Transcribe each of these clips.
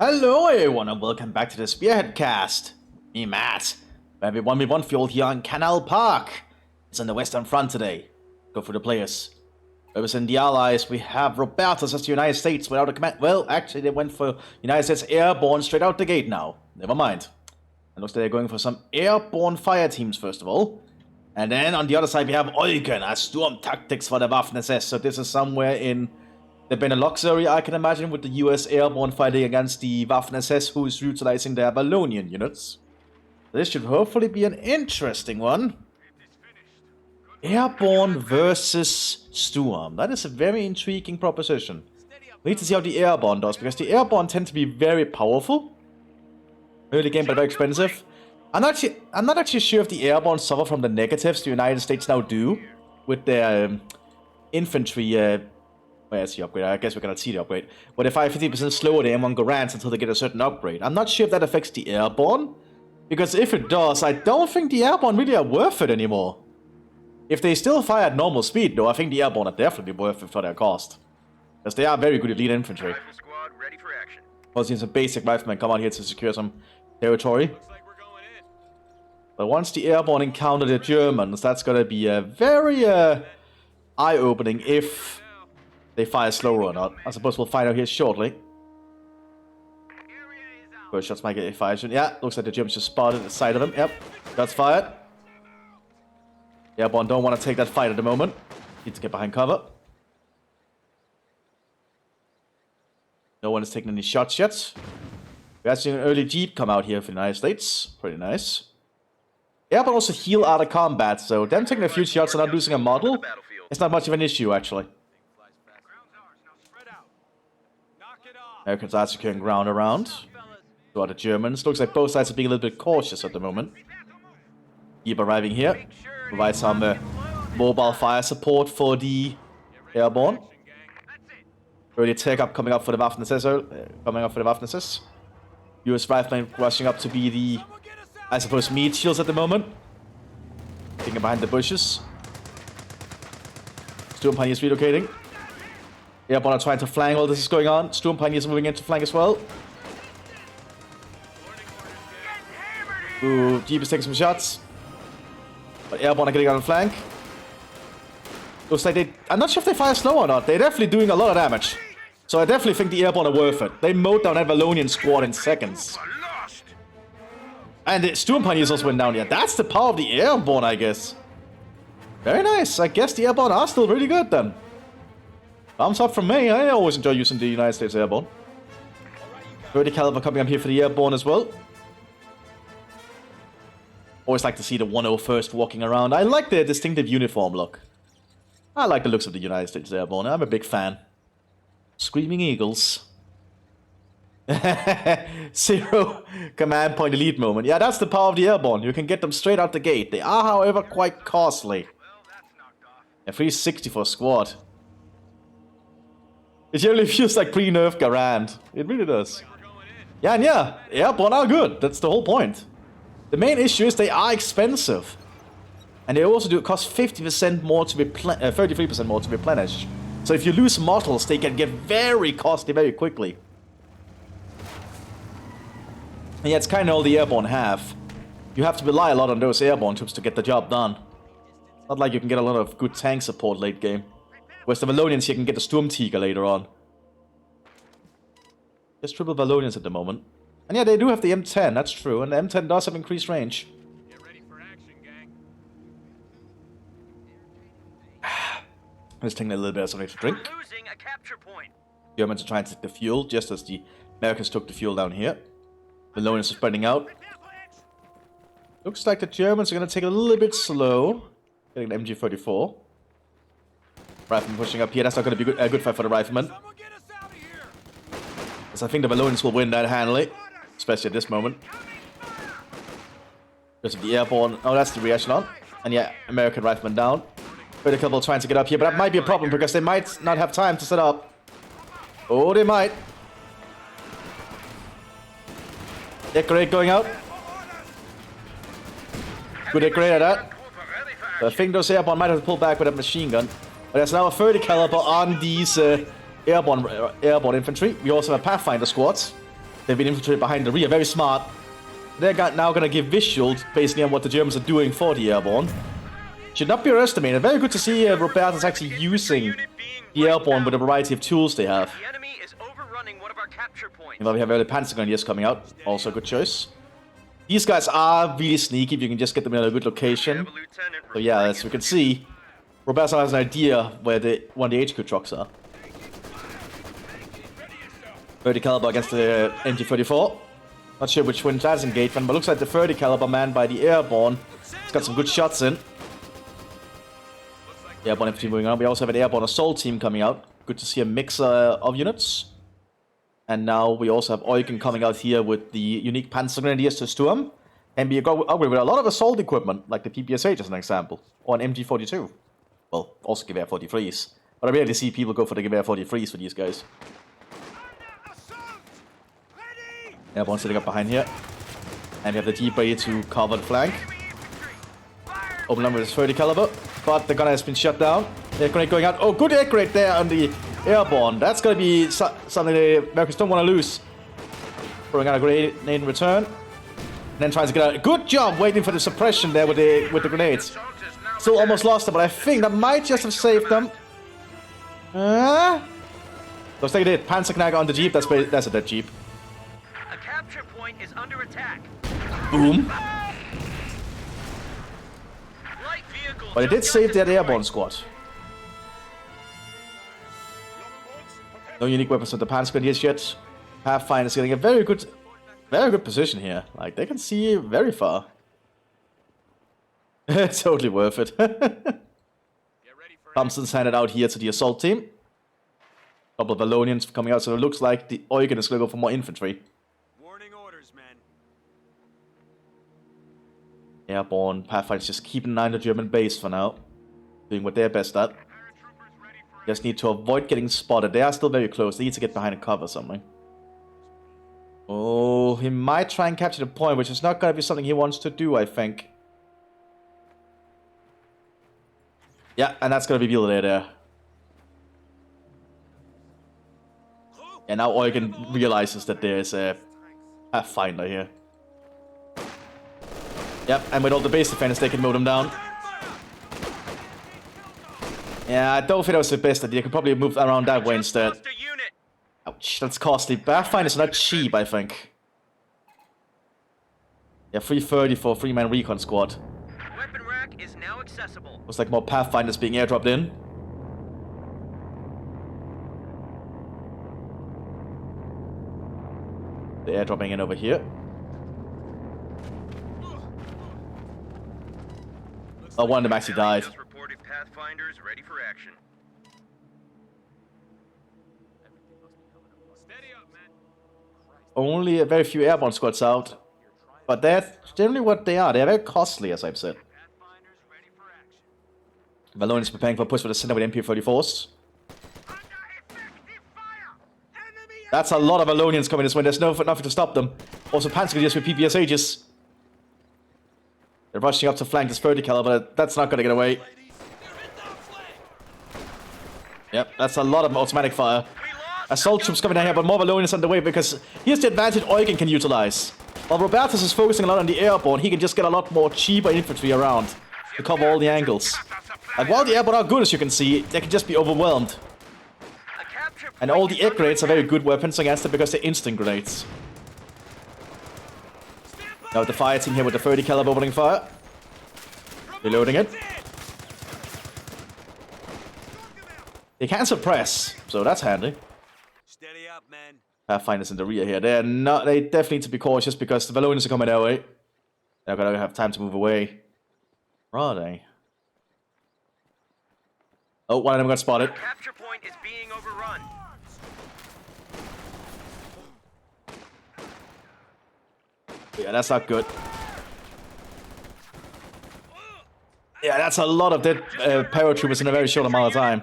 Hello everyone and welcome back to the Spearhead cast. Me Matt. We have a 1v1 field here on Canal Park. It's on the Western Front today. Go for the players. Representing the Allies, we have Robertus as the United States without a command. Well, actually they went for United States Airborne straight out the gate now. Never mind. It looks like they're going for some airborne fire teams first of all. And then on the other side we have Eugen as Storm Tactics for the Mthis. So this is somewhere in the Benelux area, I can imagine, with the US airborne fighting against the Mthis, who is utilizing their Ballonian units. This should hopefully be an interesting one. Airborne versus Storm. That is a very intriguing proposition. We need to see how the airborne does, because the airborne tend to be very powerful. Early game, but very expensive. I'm not actually sure if the airborne suffer from the negatives the United States now do with their infantry. Where's the upgrade? I guess we're gonna see the upgrade. But if I 50% slower the M1 Garants until they get a certain upgrade. I'm not sure if that affects the airborne. Because if it does, I don't think the airborne really are worth it anymore. If they still fire at normal speed, though, I think the airborne are definitely worth it for their cost. Because they are very good at lead infantry. Also, seeing some basic riflemen come out here to secure some territory. But once the airborne encounter the Germans, that's gonna be a very eye-opening if they fire slower or not. I suppose we'll find out here shortly. First shots might get a fire. Yeah, looks like the Germans just spotted the side of them. Yep, that's fired. Airborne don't want to take that fight at the moment. Need to get behind cover. No one is taking any shots yet. We're actually seeing an early Jeep come out here for the United States. Pretty nice. Airborne also heal out of combat, so them taking a few shots and not losing a model, it's not much of an issue actually. Americans are securing ground around. So are the Germans. Looks like both sides are being a little bit cautious at the moment. Keep arriving here. Provide some mobile fire support for the airborne. Early take-up coming up for the Mthis. US riflemen rushing up to be the, I suppose, meat shields at the moment. Thinking behind the bushes. Storm Pioneers relocating. Airborne are trying to flank while this is going on. Storm Pioneers moving in to flank as well. Ooh, Jeep is taking some shots. But Airborne are getting on the flank. Looks like I'm not sure if they fire slow or not. They're definitely doing a lot of damage. So I definitely think the Airborne are worth it. They mowed down that Ballonian squad in seconds. And the Storm Pioneers also went down here. That's the power of the Airborne, I guess. Very nice. I guess the Airborne are still really good then. Thumbs up from me. I always enjoy using the United States Airborne. 30 caliber coming up here for the Airborne as well. Always like to see the 101st walking around. I like their distinctive uniform look. I like the looks of the United States Airborne. I'm a big fan. Screaming Eagles. 0 command point elite moment. Yeah, that's the power of the Airborne. You can get them straight out the gate. They are, however, quite costly. A 360 for a squad. It generally feels like pre-nerf Garand. It really does. Yeah, and yeah, Airborne are good. That's the whole point. The main issue is they are expensive. And they also do cost 50% more to 33% more to replenish. So if you lose models, they can get very costly very quickly. And yeah, it's kind of all the Airborne have. You have to rely a lot on those Airborne troops to get the job done. Not like you can get a lot of good tank support late game. Whereas the Ballonians, you can get the Storm Tiger later on. There's triple Ballonians at the moment. And yeah, they do have the M10, that's true. And the M10 does have increased range. Get ready for action, gang. Let's take a little bit of something to drink. We're losing a capture point. Germans are trying to take the fuel, just as the Americans took the fuel down here. The Ballonians are spreading out. Looks like the Germans are going to take it a little bit slow. Getting the MG34. Rifleman pushing up here. That's not going to be a good fight for the Rifleman. Because I think the Ballonians will win that handily. Especially at this moment. Because of the Airborne. Oh, that's the re-echelon. And yeah, American Rifleman down. Critical trying to get up here. But that might be a problem because they might not have time to set up. Oh, they might. Decorate going out. Good decorate at that. So I think those Airborne might have to pull back with a machine gun. But there's now a 30 caliber on these airborne infantry. We also have Pathfinder squads. They've been infiltrated behind the rear. Very smart. They're now going to give visuals basically on what the Germans are doing for the airborne. Should not be underestimated. Very good to see Roberta's actually using the airborne with a variety of tools they have. The enemy is overrunning one of our capture points. Meanwhile, we have early panzer grenadiers coming out. Also a good choice. These guys are really sneaky if you can just get them in a good location. So yeah, as we can see, Roberta has an idea where one of the HQ trucks are. 30 caliber against the MG34. Not sure which one has engagement, but looks like the 30 caliber manned by the airborne. It's got some good shots in. The airborne infantry moving on. We also have an airborne assault team coming out. Good to see a mix of units. And now we also have Eugen coming out here with the unique Panzer Grenadiers to Sturm. And be upgraded with a lot of assault equipment, like the PPSH as an example. Or an MG42. Well, also Gewehr 43s. But I rarely see people go for the Gewehr 43s for these guys. Airborne sitting up behind here. And we have the Jeep ready to cover the flank. Open number is 30 caliber. But the gunner has been shut down. Air grenade going out. Oh, good air grenade there on the airborne. That's going to be something the Americans don't want to lose. Throwing out a grenade in return. And then tries to get out. Good job waiting for the suppression there with the grenades. Still almost lost them, but I think that might just have saved them. Looks like it did. Panzerknacker on the Jeep. That's a dead Jeep. A capture point is under attack. Boom. But it did save that airborne squad. No unique weapons with the Panzer Grenadiers yet. Pathfinder's getting a very good position here. Like, they can see very far. Totally worth it. Thompson's handed out here to the assault team. Couple of Vallonians coming out, so it looks like the Eugen is going to go for more infantry. Warning orders, men. Airborne Pathfinders just keeping an eye on the German base for now. Doing what they're best at. Just need to avoid getting spotted. They are still very close. They need to get behind a cover or something. Oh, he might try and capture the point, which is not going to be something he wants to do, I think. Yeah, and that's going to be Beetle there. And now Eugen realizes that there's a Pathfinder here. Yep, and with all the base defenders, they can mow them down. Yeah, I don't think that was the best idea. I could probably move around that way instead. Ouch, that's costly. Pathfinders are not cheap, I think. Yeah, 330 for a 3-man recon squad. Weapon rack is now accessible. Looks like more Pathfinders being airdropped in. They're airdropping in over here. Oh, one of them actually died. Reported Pathfinders ready for action. Steady up, man. Only a very few airborne squads out. But that's generally what they are. They're very costly, as I've said. Vallonians preparing for a push for the center with MP34s. That's a lot of Vallonians coming this way. There's nothing to stop them. Also, Panzer Grenadiers with PPSHs. They're rushing up to flank this 30 caliber, but that's not going to get away. Yep, that's a lot of automatic fire. Assault troops coming down here, but more Vallonians on the way because here's the advantage Eugen can utilize. While Robertus is focusing a lot on the airborne, he can just get a lot more cheaper infantry around to cover all the angles. And while the airborne are good, as you can see, they can just be overwhelmed. And all the air grenades are very good weapons against it because they're instant grenades. Now the fire team here with the 30 caliber opening fire. Reloading it. They can suppress, so that's handy. Steady up, man. Pathfinders in the rear here. They definitely need to be cautious because the Vallonians are coming their way. They're gonna have time to move away. Are they? Oh, one of them got spotted. Capture point is being overrun. Yeah, that's not good. Yeah, that's a lot of dead paratroopers in a very short amount of time.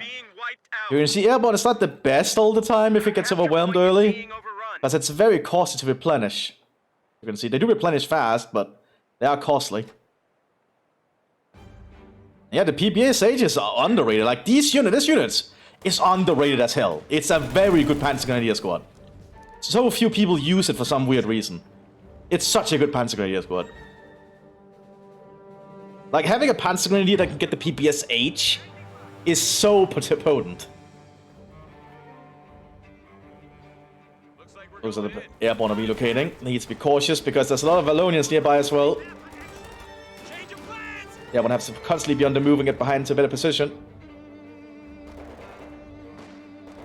You can see airborne is not the best all the time if it gets overwhelmed early. Because it's very costly to replenish. You can see they do replenish fast, but they are costly. Yeah, the PPSHs are underrated. Like this unit is underrated as hell. It's a very good Panzer Grenadier squad. So few people use it for some weird reason. It's such a good Panzer Grenadier squad. Like, having a Panzer Grenadier that can get the PPS H is so potent. Those are the airborne are relocating. Needs to be cautious because there's a lot of Valonians nearby as well. Yeah, one has to constantly be on the move and get behind to a better position.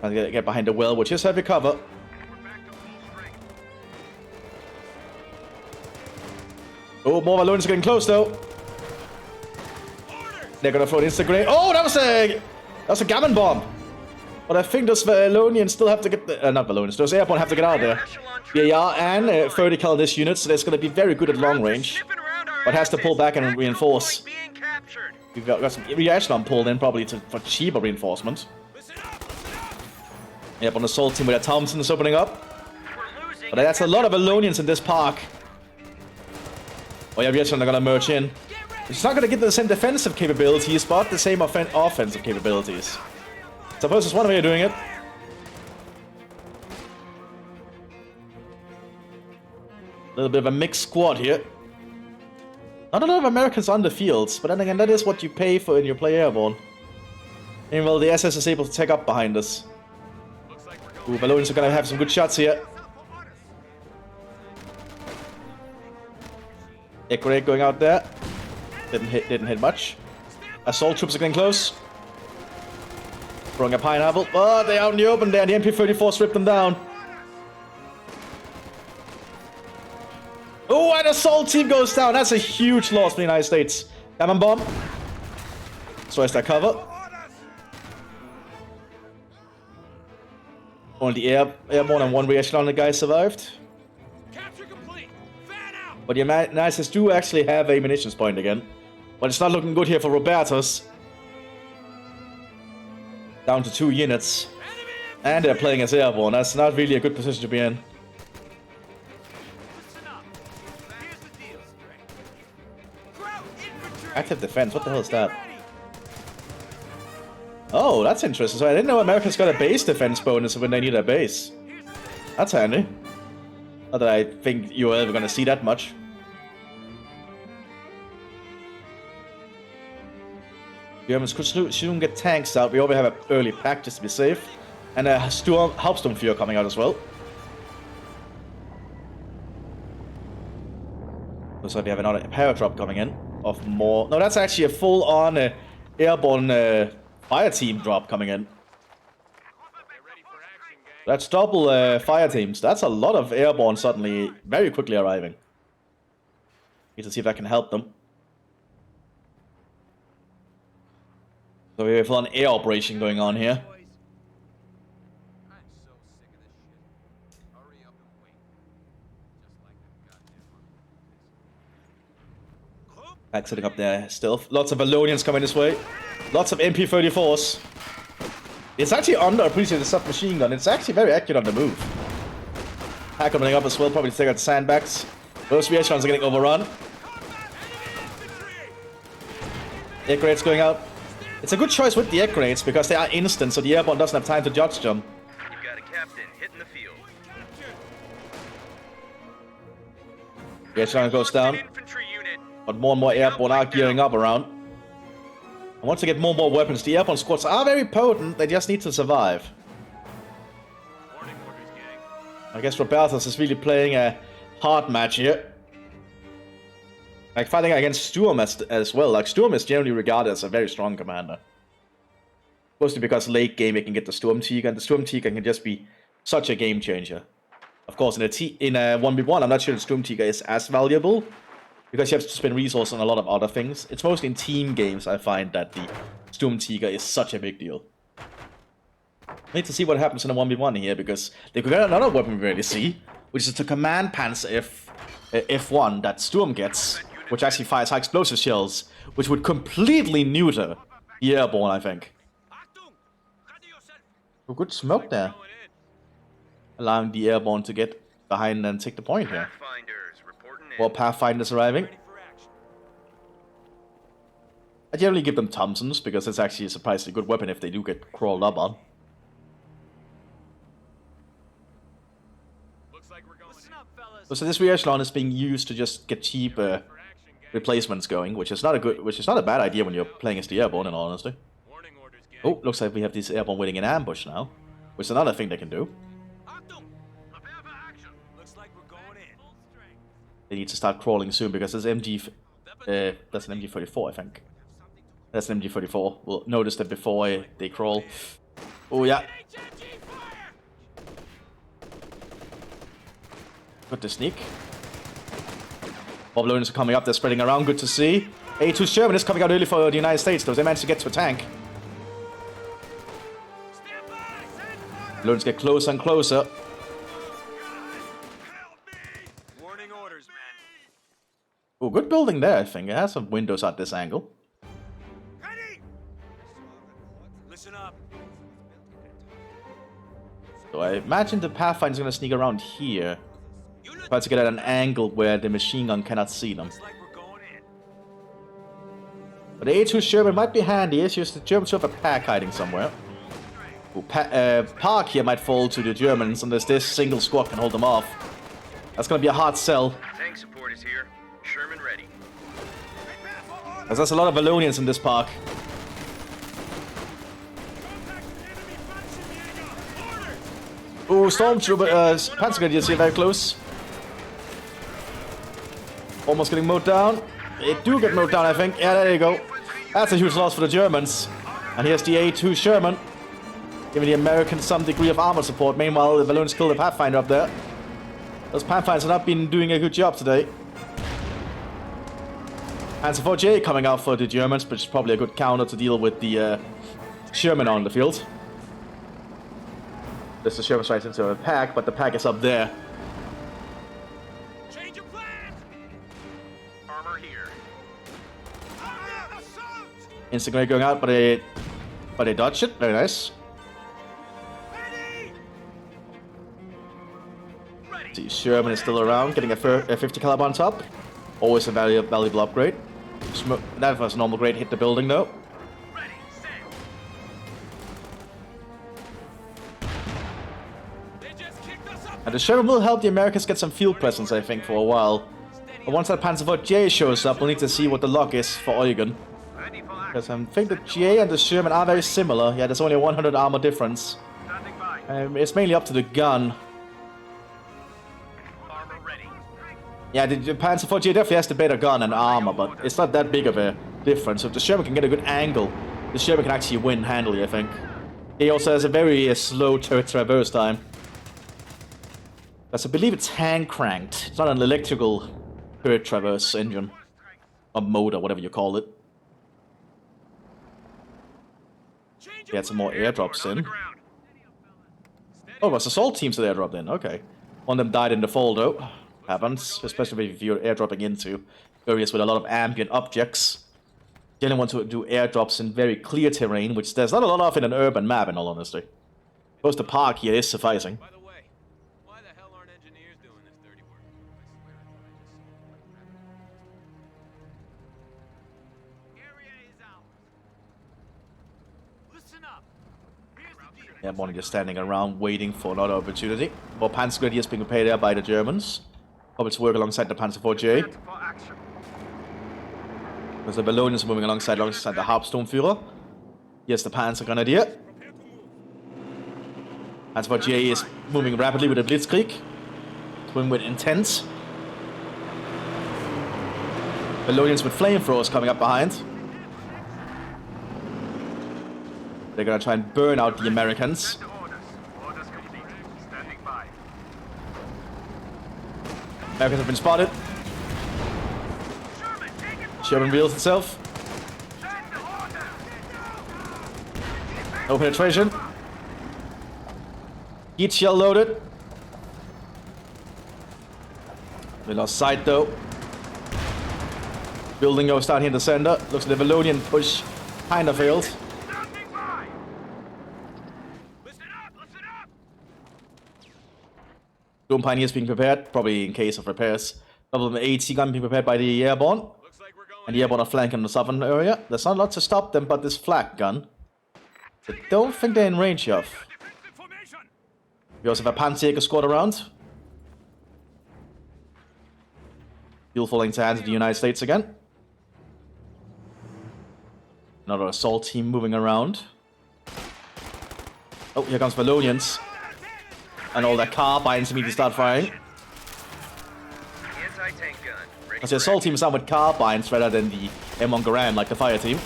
And get behind the well, which is heavy cover. Oh, more Valonians are getting close though. They're gonna throw an instant grenade. Oh, that was a gammon bomb. But I think those Valonians still have to get the... not Valonians, those airborne have to get out of there. Yeah, and 30 cal this unit, so that's going to be very good at long range. But has to pull back and reinforce. We've got some reaction pulled in, probably for cheaper reinforcement. Yep, on the assault team with Thompson is opening up. But that's a lot of Valonians in this park. Oh yeah, reaction are going to merge in. It's not going to get the same defensive capabilities, but the same offensive capabilities. Suppose it's one way of doing it. A little bit of a mixed squad here. Not a lot of Americans on the fields, but then again, that is what you pay for in your play airborne. And well, the SS is able to take up behind us. Ooh, Valonians are gonna have some good shots here. Equate going out there. Didn't hit much. Assault troops are getting close. Throwing a pineapple. Oh, they're out in the open there. The MP-34 stripped them down. Oh, and assault team goes down. That's a huge loss for the United States. Cannon bomb. So is that cover. Only airborne and one reaction on the guy survived. But the United States do actually have a munitions point again. But it's not looking good here for Robertus. Down to 2 units. And they're playing as airborne. That's not really a good position to be in. Active defense, what the hell is that? Oh, that's interesting. So I didn't know America's got a base defense bonus when they need a base. That's handy. Not that I think you're ever gonna see that much. Germans could soon get tanks out. We already have an early pack just to be safe. And a Hauptsturmführer coming out as well. Looks like we have another paradrop coming in. Of more... No, that's actually a full-on airborne fire team drop coming in. That's double fire teams. That's a lot of airborne suddenly very quickly arriving. Need to see if I can help them. So we have an air operation going on here. Pack sitting up there still. Lots of Valonians coming this way. Lots of MP-34s. It's actually underappreciated submachine gun. It's actually very accurate on the move. Pack coming up as well, probably to take out sandbags. Those reactions are getting overrun. Air grenades going out. It's a good choice with the air grenades because they are instant, so the airborne doesn't have time to judge them. You've got a captain hitting the field. Reaction goes down. But more and more airborne are gearing up around. And once they get more and more weapons, the airborne squads are very potent, they just need to survive. I guess Robertus is really playing a hard match here. Like fighting against Sturm as well. Like Sturm is generally regarded as a very strong commander. Mostly because late game you can get the Sturm Tiger, and the Sturm Tiger can just be such a game changer. Of course, in a 1v1, I'm not sure the Sturm Tiger is as valuable. Because you have to spend resources on a lot of other things. It's mostly in team games I find that the Sturm Tiger is such a big deal. I need to see what happens in a 1v1 here, because they could get another weapon we rarely see, which is the Command Panzer F1 that Sturm gets, which actually fires high explosive shells, which would completely neuter the airborne, I think. Oh, good smoke there. Allowing the airborne to get behind and take the point here. More Pathfinders arriving. I generally give them Thompsons, because it's actually a surprisingly good weapon if they do get crawled up on. So this rear echelon is being used to just get cheap replacements going, which is not a bad idea when you're playing as the airborne, in all honesty. Oh, looks like we have these airborne waiting in ambush now, which is another thing they can do. They need to start crawling soon because there's that's an MG34, I think. That's an MG34. We'll notice that before they crawl. Oh yeah. Good to sneak. Balloons are coming up, they're spreading around, good to see. A2 Sherman is coming out early for the United States, though. They managed to get to a tank. Balloons get closer and closer. Oh, good building there, I think. It has some windows at this angle. Listen up. So I imagine the Pathfinder's gonna sneak around here. Try to get at an angle where the machine gun cannot see them. But the A2 Sherman might be handy. It's just the Germans have a pack hiding somewhere. Ooh, Park here might fall to the Germans unless this single squad can hold them off. That's gonna be a hard sell. Tank support is here. Sherman ready. Because there's a lot of Valonians in this park. Ooh, Stormtrooper, Panzer Grenadiers here very close. Almost getting mowed down. They do get mowed down, I think. Yeah, there you go. That's a huge loss for the Germans. And here's the A2 Sherman, giving the Americans some degree of armor support. Meanwhile, the balloons kill the Pathfinder up there. Those Pathfinders have not been doing a good job today. Panzer IV coming out for the Germans, which is probably a good counter to deal with the Sherman on the field. There's the Sherman right into a pack, but the pack is up there. Change of plan. Armor here. Instant grenade going out, but they dodge it. Very nice. See, Sherman is still around, getting a 50 caliber on top. Always a valuable upgrade. That was a normal grade, hit the building though. And the Sherman will help the Americans get some field presence, I think, for a while. But once that Panzer IV shows up, we'll need to see what the lock is for Eugen. Because I think the GA and the Sherman are very similar. Yeah, there's only a 100 armor difference. It's mainly up to the gun. Yeah, the Panzer IV definitely has the better gun and armor, but it's not that big of a difference. So if the Sherman can get a good angle, the Sherman can actually win handily, I think. He also has a very slow turret traverse time. Because I believe it's hand-cranked. It's not an electrical turret traverse engine. Or motor, whatever you call it. Get some more airdrops in. Oh, it was assault teams that airdropped in, okay. One of them died in the fall, though. Happens, especially if you're airdropping into areas with a lot of ambient objects. You only want to do airdrops in very clear terrain, which there's not a lot of in an urban map, in all honesty. Suppose the park here is sufficing. By the way, why the hell aren't engineers doing this dirty work? Area is ours. Listen up. Here's the deal. Yeah, morning just standing around waiting for another opportunity. More Panzer Grenadiers being prepared there by the Germans. Probably to work alongside the Panzer IV. Because the Valonians are moving alongside the Hauptsturmführer. Here's the Panzer Grenadier. Panzer IV is moving rapidly with the Blitzkrieg. Moving with intent. Valonians with flamethrowers coming up behind. They're gonna try and burn out the Americans. Americans have been spotted. Sherman reveals itself. No penetration. Heat shell loaded. We lost sight though. Building goes down here in the center. Looks like the Valonian push kinda failed. Storm Pioneers being prepared, probably in case of repairs. Double the AT gun being prepared by the airborne. And the airborne are flanking the southern area. There's not a lot to stop them but this flak gun. I don't think they're in range of. We also have a Panzerjäger squad around. Fuel falling to hands of the United States again. Another assault team moving around. Oh, here comes Valonians. And all their carbines immediately start firing. Anti-tank gun. Ready Because the for assault action. team is out with carbines rather than the M1 Garand, like the fire team.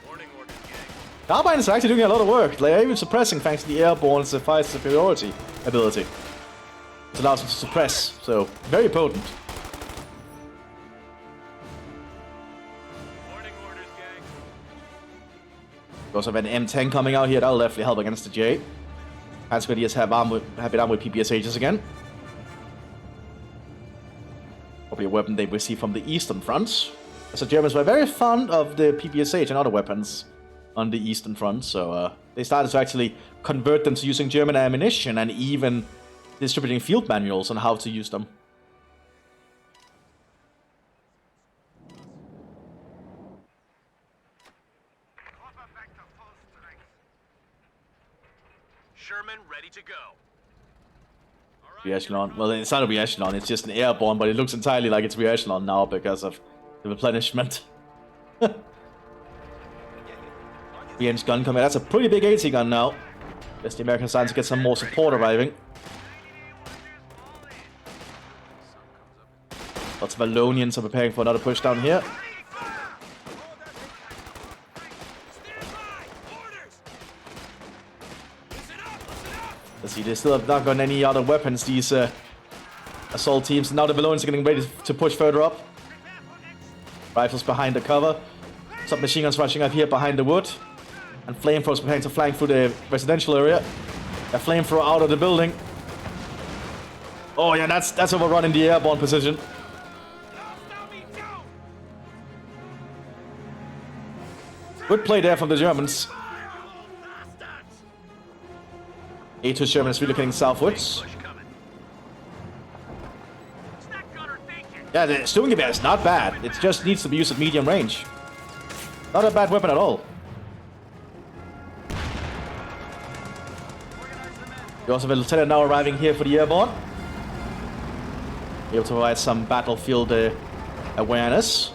Warning orders, gang. Carbines are actually doing a lot of work. They are even suppressing thanks to the airborne's fire superiority ability. It allows them to suppress, so very potent. Warning orders, gang. We also have an M10 coming out here. That'll definitely help against the J. Pansquadiers have been armed with PPSHs again. Probably a weapon they received from the Eastern Front. As the Germans were very fond of the PPSH and other weapons on the Eastern Front, so they started to actually convert them to using German ammunition and even distributing field manuals on how to use them. Sherman ready to go. Re-echelon. Well, it's not a re-echelon, it's just an airborne, but it looks entirely like it's re-echelon now because of the replenishment. 3-inch gun coming. That's a pretty big 80 gun now. Guess the Americans starting to get some more support arriving. Lots of Valonians are preparing for another push down here. Let's see, they still have not got any other weapons, these assault teams. Now the Valonians are getting ready to push further up. Rifles behind the cover. Submachine guns rushing up here behind the wood. And flamethrowers preparing to flank through the residential area. A flamethrower out of the building. Oh yeah, that's overrunning the airborne position. Good play there from the Germans. A2 Germans relocating southwards. Push coming. Yeah, the Sturmgewehr is not bad. It just needs to be used at medium range. Not a bad weapon at all. We also have a lieutenant now arriving here for the airborne. Able to provide some battlefield awareness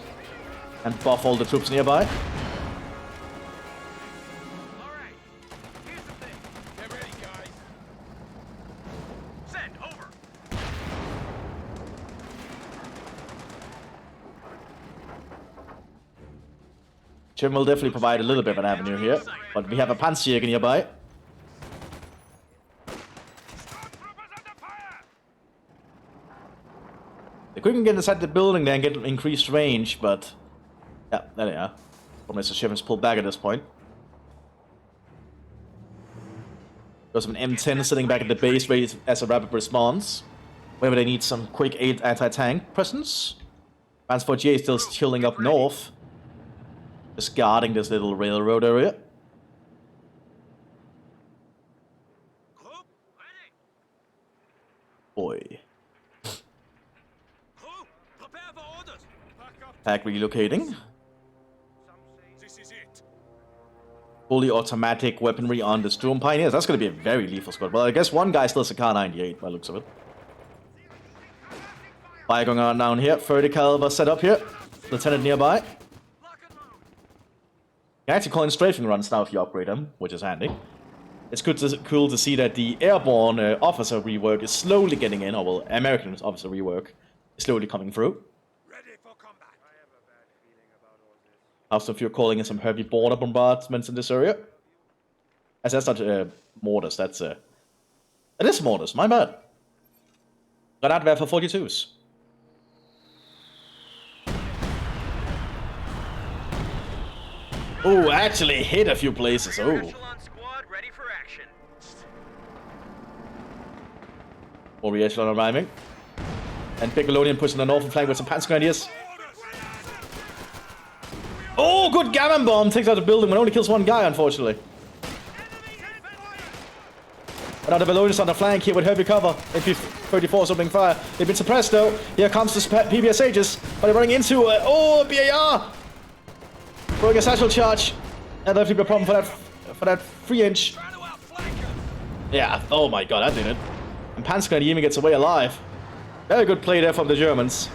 and buff all the troops nearby. Alright. Here's the thing. Get ready, guys. Send over. German will definitely provide a little bit of an avenue here, but we have a Panzerjäger nearby. They couldn't get inside the building there and get increased range, but yeah, there they are. Problem is the Germans pulled back at this point. There's an M10 sitting back at the base ready as a rapid response. Whenever they need some quick anti-tank presence. Transport J is still chilling up north. Just guarding this little railroad area. Group ready. Boy. Group, prepare for orders. Back up. Pack relocating. This is it. Fully automatic weaponry on the Sturm Pioneers. That's going to be a very lethal squad. Well, I guess one guy still has a Kar-98 by the looks of it. Fire going on down here. 30 caliber set up here. Lieutenant nearby. You can actually call in strafing runs now if you upgrade them, which is handy. It's cool to see that the airborne officer rework is slowly getting in, or well, American officer rework is slowly coming through. Ready for combat. I have a bad feeling about all this. How's if you're calling in some heavy border bombardments in this area? As that's not mortars, that's it is mortars, my bad. Granatwerfer 42s. Oh, actually hit a few places. Oh. Echelon squad ready for action. More re-echelon arriving. And Piccolonian pushing the northern flank with some Panzer Grenadiers. Oh, good gammon bomb. Takes out the building, but only kills one guy, unfortunately. Another Valonians on the flank here with heavy cover. AP-34 opening fire. They've been suppressed, though. Here comes the PPSHs. But they're running into... oh, BAR! Throwing a satchel charge. And that'll be a problem for that 3-inch. Yeah, oh my god, that did it. And Panzer even gets away alive. Very good play there from the Germans.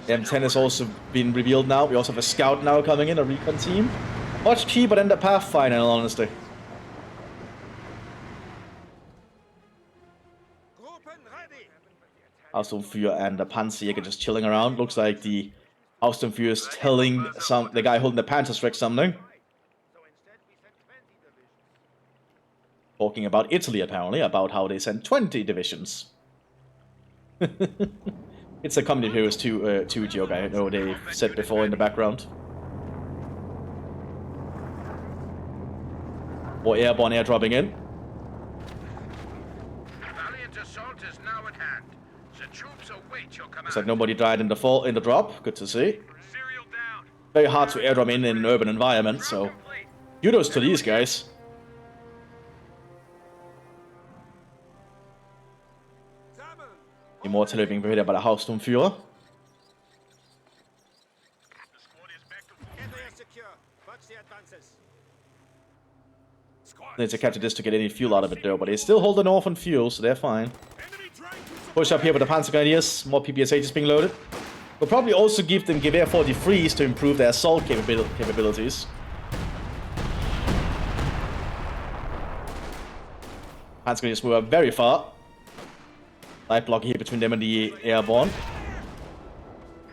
The M10 has also been revealed now. We also have a scout now coming in, a recon team. Much cheaper than the Pathfinder, in all honesty. Hausturmführer and the Panzerjäger just chilling around. Looks like the Hausturmführer is telling the guy holding the Panzerschreck something. Talking about Italy, apparently, about how they sent 20 divisions. It's a Comedy Heroes 2 joke, I know they said before in the background. More airborne airdropping in. Valiant assault is now at hand. The troops await your command. Looks like nobody died in the drop. Good to see. Serial down. Very hard to airdrop in an urban environment, so kudos to these guys. Immortal being befriended by the Hausturmführer. Need to capture this to get any fuel out of it though, but they still hold the north on fuel, so they're fine. Push up here with the Panzer Grenadiers, more PPSHs being loaded. We'll probably also give them Gewehr 43s to improve their assault capabilities. Panzer Grenadiers move up very far. Light block here between them and the airborne.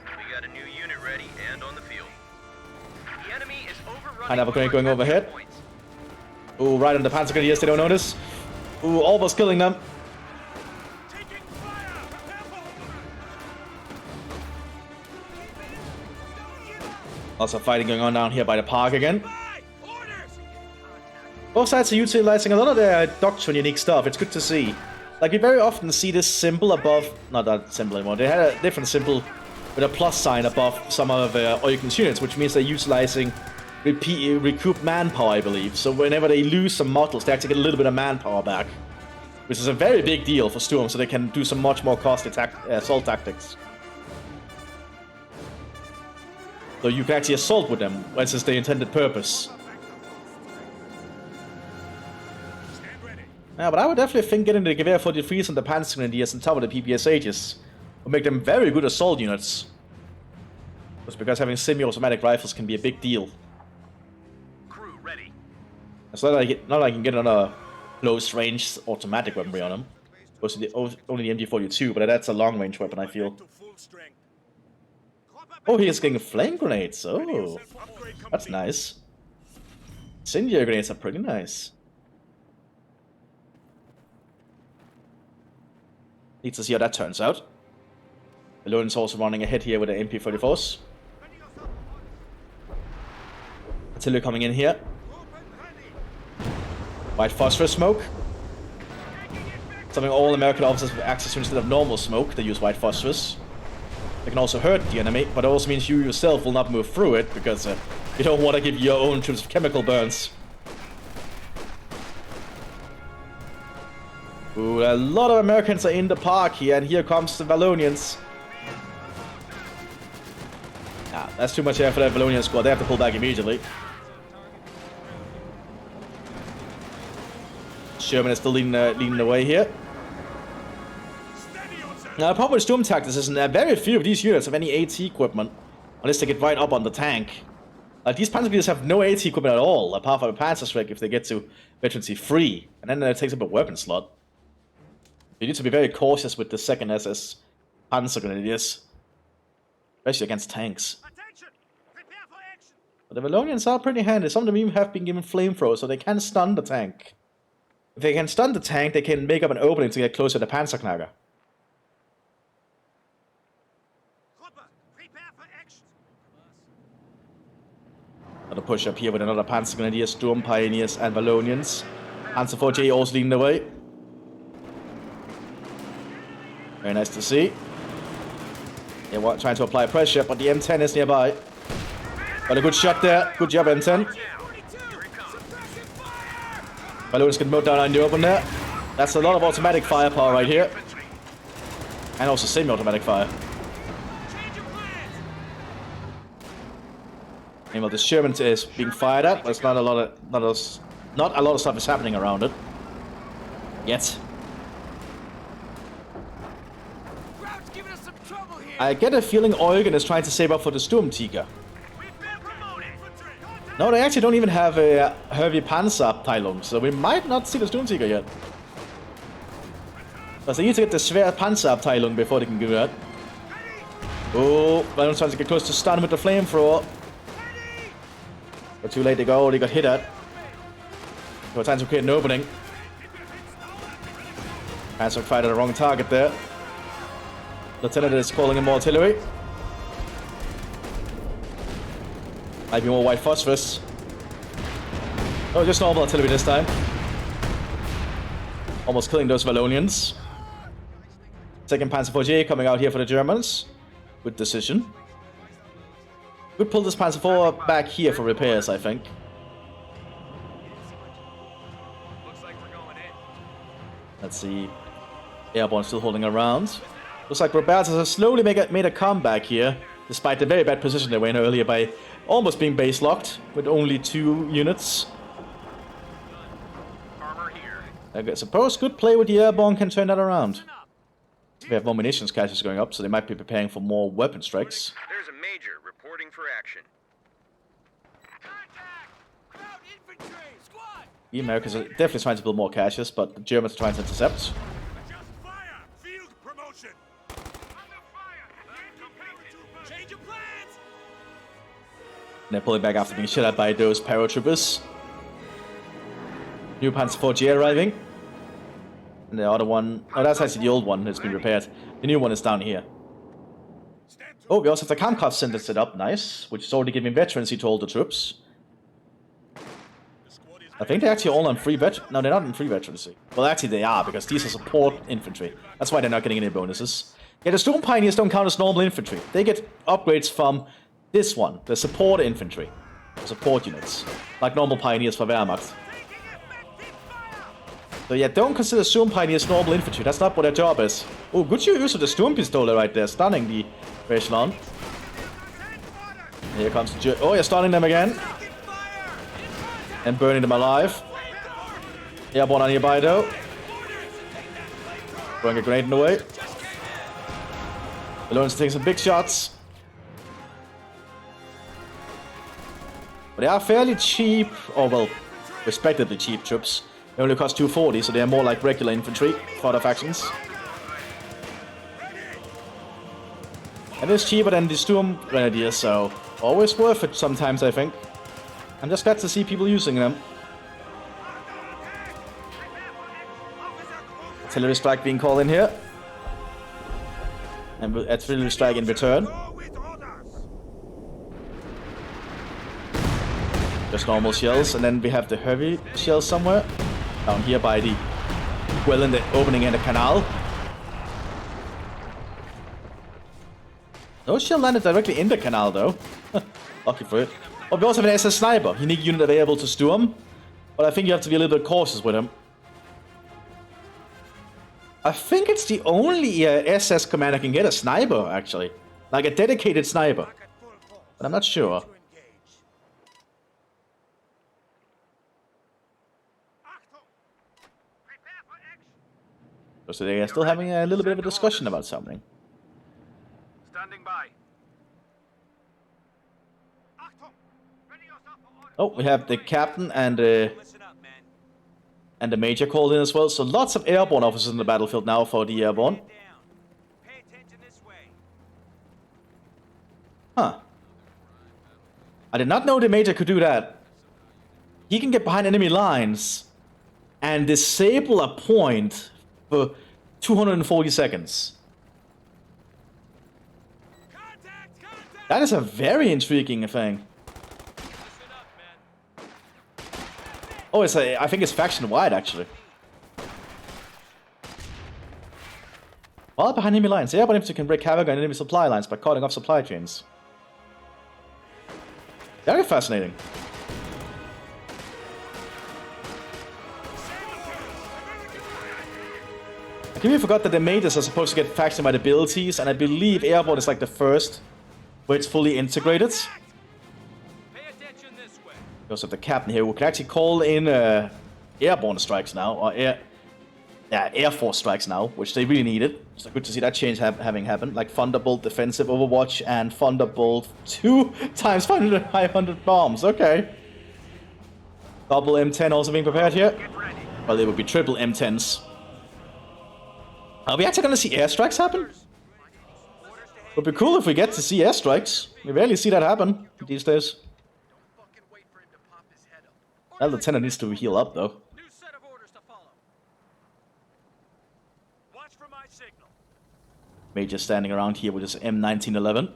We got a new unit ready and on the field. The enemy is overrunning. I have a grenade going overhead. Ooh, right on the Panzer Grenadiers, they don't notice. Ooh, almost killing them. Lots of fighting going on down here by the park again. Both sides are utilizing a lot of their doctrine unique stuff. It's good to see. Like, we very often see this symbol above... Not that symbol anymore. They had a different symbol with a plus sign above some of Eugen's units, which means they're utilizing recoup manpower, I believe. So whenever they lose some models, they actually get a little bit of manpower back. Which is a very big deal for Sturm, so they can do some much more costly assault tactics. So you can actually assault with them, which is the intended purpose. Yeah, but I would definitely think getting the Gewehr 43s and the Panzer Grenadiers on top of the PPSHs would make them very good assault units. Just because having semi-automatic rifles can be a big deal. Crew ready. It's not like I can get another close-range automatic weaponry on them. Only the MG42, but that's a long-range weapon, I feel. Oh, he is getting flame grenades. Oh, that's nice. Incendiary grenades are pretty nice. Need to see how that turns out. Balloon's also running ahead here with the MP-34s. Artillery coming in here. White phosphorus smoke. Something all American officers have access to instead of normal smoke. They use white phosphorus. They can also hurt the enemy, but it also means you yourself will not move through it, because you don't want to give your own troops chemical burns. Ooh, a lot of Americans are in the park here, and here comes the Vallonians. Nah, that's too much air for that Vallonian squad. They have to pull back immediately. Sherman is still leading the way here. Now, the problem with Storm Tactics is that very few of these units have any AT equipment, unless they get right up on the tank. Like, these Panzer Grenadiers have no AT equipment at all, apart from a Panzerschreck if they get to Veterancy 3, and then it takes up a weapon slot. You need to be very cautious with the second SS Panzer Grenadiers, especially against tanks. But the Vallonians are pretty handy. Some of them even have been given flamethrowers, so they can stun the tank. If they can stun the tank, they can make up an opening to get closer to the Panzerknacker. Another push up here with another Panzer Grenadier, Sturm Pioneers, and Vallonians. Panzer 4J also leading the way. Very nice to see. They're trying to apply pressure, but the M10 is nearby. Got a good shot there. Good job, M10. Vallonians get mowed down in the open there. That's a lot of automatic firepower right here. And also semi-automatic fire. Meanwhile, the Sherman is being fired at, but it's not a lot of stuff is happening around it. Yet. I get a feeling Eugen is trying to save up for the Sturmtiger. No, they actually don't even have a heavy Panzerabteilung, so we might not see the Sturmtiger yet. Because they need to get the Schwer Panzerabteilung before they can do that. Oh, Valor's trying to get close to stun with the flamethrower. But too late they go, they got hit at. No time to create an opening. Panzer fired at the wrong target there. Lieutenant is calling in more artillery. Might be more white phosphorus. Oh, just normal artillery this time. Almost killing those Valonians. Second Panzer IV coming out here for the Germans. Good decision. Could pull this Panzer IV back here for repairs, I think. Let's see. Airborne still holding around. Looks like Robertus has slowly made a comeback here, despite the very bad position they were in earlier by almost being base locked with only 2 units. I suppose good play with the Airborne can turn that around. We have more munitions caches going up, so they might be preparing for more weapon strikes. There's a major reporting for action. The Americans are definitely trying to build more caches, but the Germans are trying to intercept. And they're pulling back after being shot at by those paratroopers. New Panzer IV arriving. And the other one... Oh, that's actually the old one that's been repaired. The new one is down here. Oh, we also have the Kampfkraft Center set up. Nice. Which is already giving veterancy to all the troops. I think they're actually all on free No, they're not on free veterancy. Well, actually they are, because these are support infantry. That's why they're not getting any bonuses. Yeah, the Storm Pioneers don't count as normal infantry. They get upgrades from this one, the support infantry. The support units. Like normal Pioneers for Wehrmacht. So yeah, don't consider Storm Pioneers normal infantry. That's not what their job is. Oh, good use of the Sturmpistole right there. Stunning the Echelon. Here comes the... Oh, you're stunning them again. And burning them alive. Airborne on nearby though. Throwing a grenade in the way. Balloons taking some big shots. But they are fairly cheap, or well, respectively cheap troops. They only cost 240, so they are more like regular infantry for other factions. And it's cheaper than the Sturm Grenadiers, so always worth it sometimes, I think. I'm just glad to see people using them. Artillery strike being called in here. And artillery strike in return. Just normal shells, and then we have the heavy shells somewhere. Down here by the... well, in the opening in the canal. No shell landed directly in the canal though. Lucky for it. But we also have an SS Sniper, unique unit available to Sturm. But I think you have to be a little bit cautious with him. I think it's the only SS commander can get a sniper, actually. Like a dedicated sniper. But I'm not sure. So they are still having a little bit of a discussion about something. Standing by. Oh, we have the captain and the major called in as well. So lots of airborne officers in the battlefield now for the airborne. Huh. I did not know the major could do that. He can get behind enemy lines and disable a point for 240 seconds. That is a very intriguing thing. Oh, I think it's faction-wide, actually. While behind enemy lines, airborne infantry can wreak havoc on enemy supply lines by cutting off supply chains. Very fascinating. I completely forgot that the Mthis are supposed to get faction-wide abilities, and I believe airborne is like the first where it's fully integrated. Because of the captain here, who can actually call in airborne strikes now, or yeah, Air Force strikes now, which they really needed. So good to see that change having happened. Like Thunderbolt defensive Overwatch and Thunderbolt 2 times 500 bombs. Okay. Double M10 also being prepared here. Well, it would be triple M10s. Are we actually going to see airstrikes happen? Would be cool if we get to see airstrikes. We rarely see that happen these days. That lieutenant needs to heal up, though. New set of orders to follow. Watch for my signal. Major standing around here with his M1911.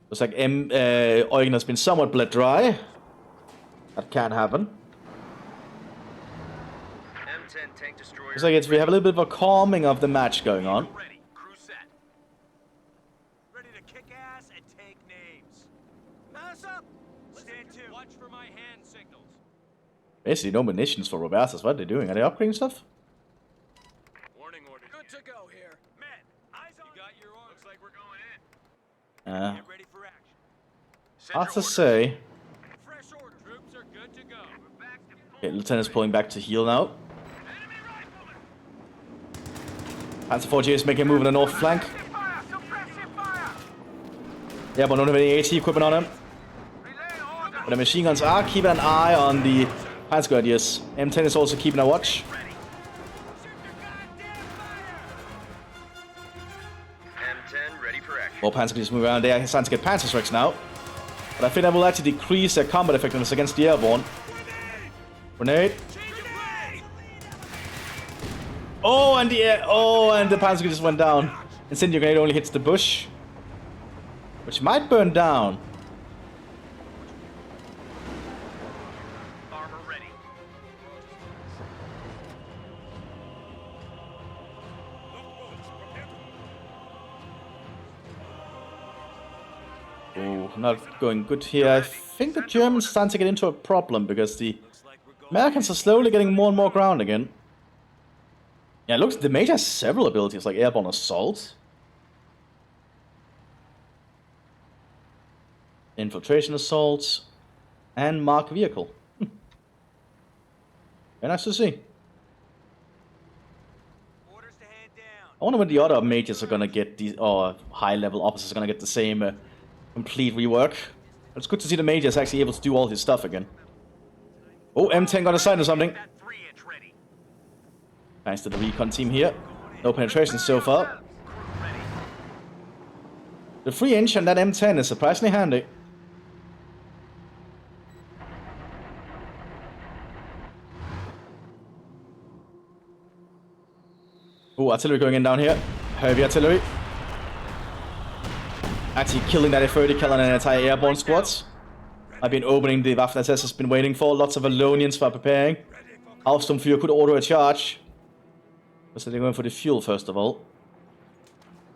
Looks like Eugen has been somewhat bled dry. That can't happen. M10 tank destroyer. Looks like we have a little bit of a calming of the match going on. Ready. Crew set. Ready to kick ass and take names. Pass up. Stand to. Watch for my hand signals. Basically, no munitions for Robertus. What are they doing? Are they upgrading stuff? Warning orders. Good to go here. Men, eyes on. You got your orders. Looks like we're going in. Get ready for action. Hard to say. Fresh order. Troops are good to go. We're back to full. Okay, Lieutenant's pulling back to heal now. Enemy riflemen. Panzer 4G is making a move on the north flank. Fire. Suppressive fire. Yeah, but don't have any AT equipment on him. Relay order. But the machine guns are keeping an eye on the Panzer Grenadiers. M10 is also keeping a watch. M10 ready for action. More Panzer Grenadiers move around. They are starting to get Panzer strikes now. But I think that will actually decrease their combat effectiveness against the airborne. Grenade. Oh, and the Panzer just went down. Incendiary grenade only hits the bush, which might burn down. Armor ready. Oh, not going good here. I think the Germans are starting to get into a problem because the Americans are slowly getting more and more ground again. Yeah, it looks the Major has several abilities like airborne assault, infiltration assault, and mark vehicle. Very nice to see. Orders to hand down. I wonder when the other majors are gonna get these, or high-level officers are gonna get the same complete rework. It's good to see the major is actually able to do all his stuff again. Oh, M10 got a sign or something. That 3-inch ready. Thanks to the recon team here. No penetration so far. Crew ready. The 3-inch and that M10 is surprisingly handy. Oh, artillery going in down here. Heavy artillery. Actually killing that F-30 killing an entire airborne squads. I've been opening the Waffen SS has been waiting for. Lots of Valonians for preparing. Aufsturmführer could order a charge. So they're going for the fuel first of all.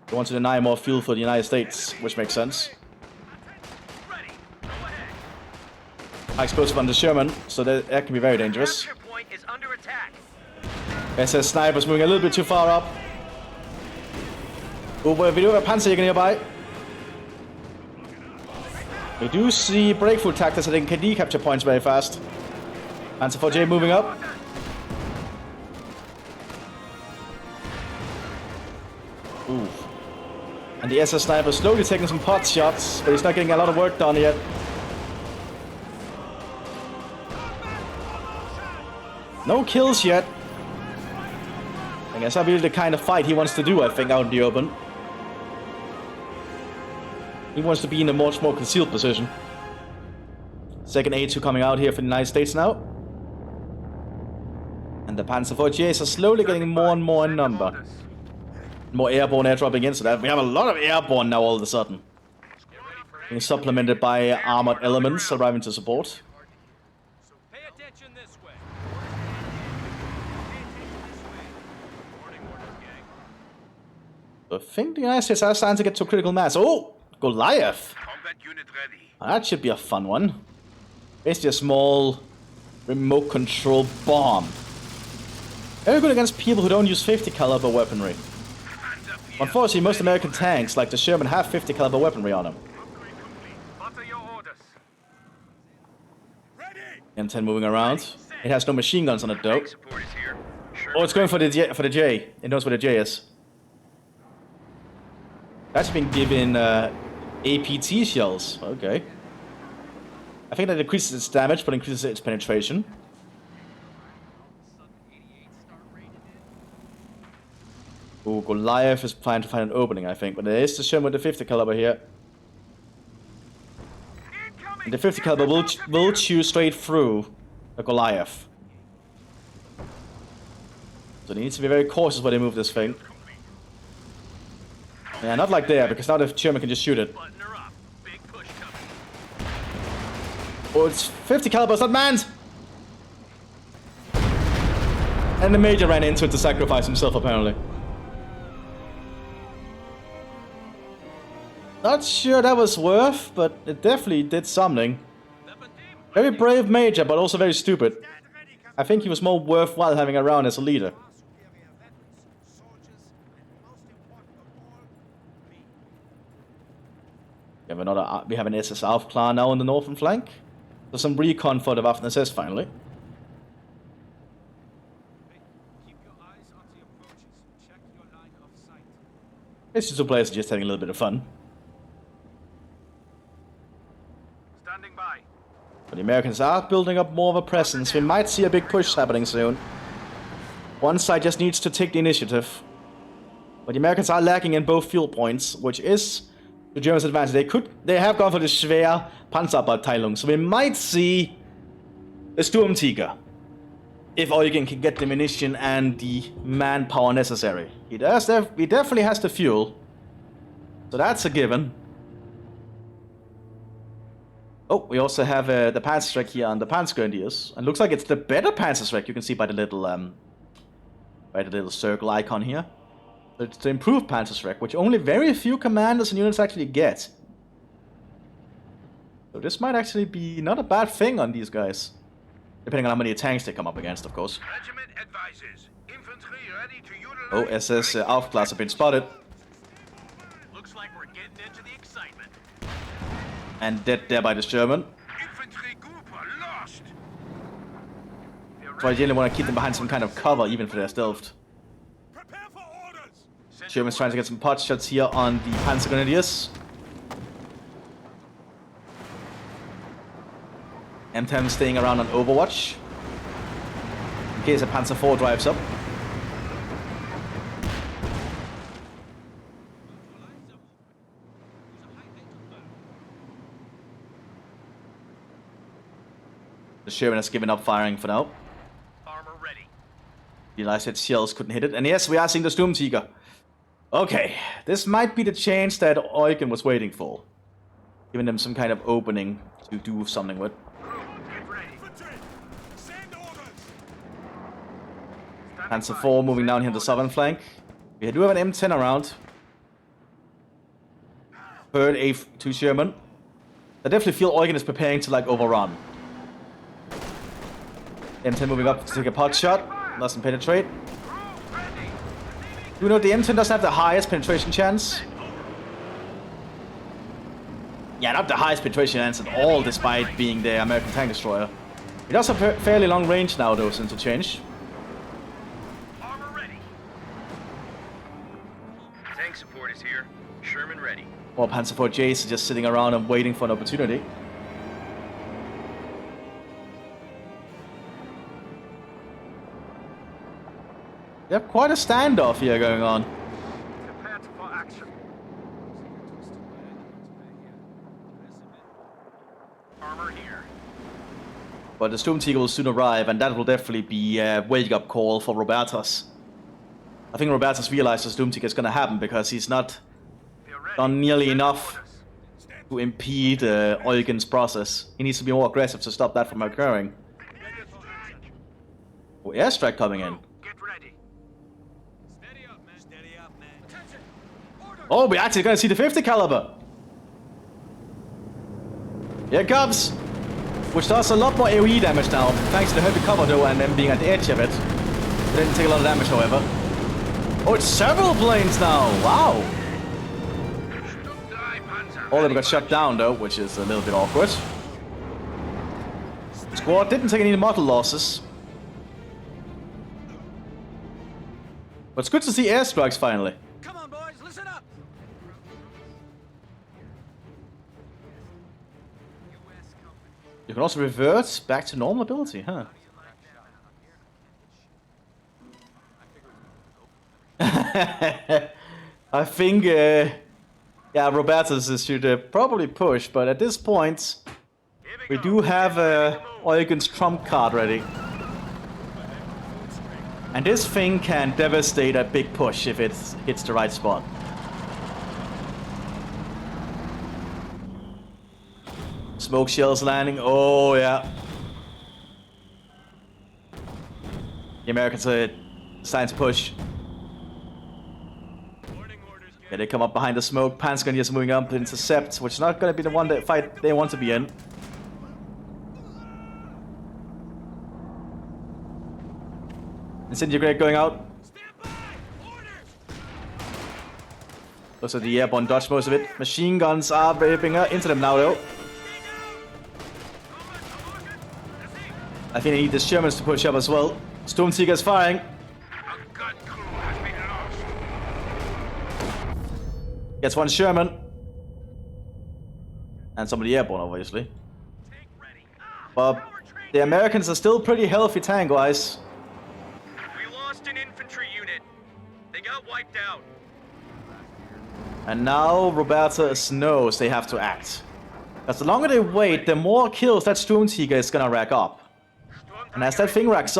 They want to deny more fuel for the United States, which makes sense. Ready. Go ahead. High explosive on the Sherman, so that can be very dangerous. Capture point is under attack. SS snipers moving a little bit too far up. Oh, we do have a Panzerjäger nearby. We do see breakthrough tactics that can decapture points very fast. Panzer 4J moving up. Ooh. And the SS sniper slowly taking some pot shots, but he's not getting a lot of work done yet. No kills yet. I guess that'll be the kind of fight he wants to do, I think, out in the open. He wants to be in a much more concealed position. Second A2 coming out here for the United States now. And the Panzer 4Gs are slowly getting more and more in number. More airborne air dropping in, so that we have a lot of airborne now all of a sudden. Being supplemented by armored elements arriving to support. Pay attention this way. Warning orders, gang. I think the United States are starting to get to critical mass. Oh! Goliath! Combat unit ready. That should be a fun one. Basically a small remote control bomb. Very good against people who don't use 50 caliber weaponry. Unfortunately, most American tanks, like the Sherman, have 50 caliber weaponry on them. Upgrade complete. What are your orders? Ready. M10 moving around. Set. It has no machine guns on it though. Tank support is here. Oh, it's going for the J. It knows what the J is. That's been given APT shells. Okay. I think that decreases its damage, but increases its penetration. Oh, Goliath is trying to find an opening, I think, but there is the Sherman with the 50 caliber here. And the 50 caliber will chew straight through the Goliath. So they need to be very cautious when they move this thing. Yeah, not like there, because now the Sherman can just shoot it. Oh, it's 50 caliber, it's not manned! And the Major ran into it to sacrifice himself, apparently. Not sure that was worth, but it definitely did something. Very brave Major, but also very stupid. I think he was more worthwhile having around as a leader. We have an SS Aufklar now on the northern flank. So some recon for the Waffen SS finally. These two players are just having a little bit of fun. Standing by. But the Americans are building up more of a presence. We might see a big push happening soon. One side just needs to take the initiative. But the Americans are lacking in both fuel points, which is the Germans' advantage. They have gone for the schwer Panzerabteilung, so we might see a Sturmtiger if Eugen can get the munition and the manpower necessary. He definitely has the fuel, so that's a given. Oh, we also have the Panzerstreck here on the Panzergrenadiers, and looks like it's the better Panzerstreck. You can see by the little circle icon here. It's the improved Panzerstreck, which only very few commanders and units actually get. So this might actually be not a bad thing on these guys. Depending on how many tanks they come up against, of course. Regiment advises. Infantry ready to utilize. Oh, SS Aufklas have been spotted. Looks like we're getting into the excitement. And dead there by this German. Infantry group are lost. So I really want to keep them behind some kind of cover, even if they're stealthed. Prepare for orders. Germans trying to get some pot shots here on the Panzergrenadiers. M10 staying around on Overwatch in case a Panzer IV drives up. The Sherman has given up firing for now. Armor ready. Realized that shells couldn't hit it, and yes, we are seeing the Sturmtiger. Okay, this might be the chance that Eugen was waiting for, giving them some kind of opening to do something with. Panzer IV moving down here on the southern flank. We do have an M10 around. Third, 8th, 2 Sherman. I definitely feel Eugen is preparing to like overrun. M10 moving up to take a pot shot. Doesn't penetrate. Do you know the M10 doesn't have the highest penetration chance? Yeah, not the highest penetration chance at all, despite being the American tank destroyer. It does have a fairly long range now, though, since it changed. Tank support is here. Sherman ready. Or Panzer IV J's just sitting around and waiting for an opportunity. We have quite a standoff here going on. Prepared for action. Armor here. But the Sturmtiger will soon arrive, and that will definitely be a wake-up call for Robertus. I think Robertus realizes Sturmtiger is going to happen because he's not done nearly enough to impede Eugen's process. He needs to be more aggressive to stop that from occurring. Oh, airstrike coming in. Get ready. Steady up, man. Steady up, man. Attention. Order. Oh, we're actually going to see the 50 caliber. Here it comes. Which does a lot more AoE damage now, thanks to the heavy cover though, and them being at the edge of it. It didn't take a lot of damage, however. Oh, it's several planes now! Wow! All of them got shut down though, which is a little bit awkward. Squad didn't take any mortal losses. But it's good to see airstrikes finally. Come on, boys, listen up. You can also revert back to normal ability, huh? I think, yeah, Robertus should probably push, but at this point, we do have Eugen's trump card ready. And this thing can devastate a big push if it hits the right spot. Smoke shells landing, oh yeah. The Americans are starting to push. Yeah, they come up behind the smoke. Panzer just moving up to intercept, which is not going to be the one that fight they want to be in. Disintegrate going out. Those are the airborne dodge most of it. Machine guns are ripping into them now though. I think they need the Shermans to push up as well. Stormseeker is firing. Gets one Sherman. And some of the airborne, obviously. But the Americans are still pretty healthy tank-wise. We lost an infantry unit. They got wiped out. And now Roberta knows they have to act. Because the longer they wait, the more kills that Stormseeker is gonna rack up. And as that thing racks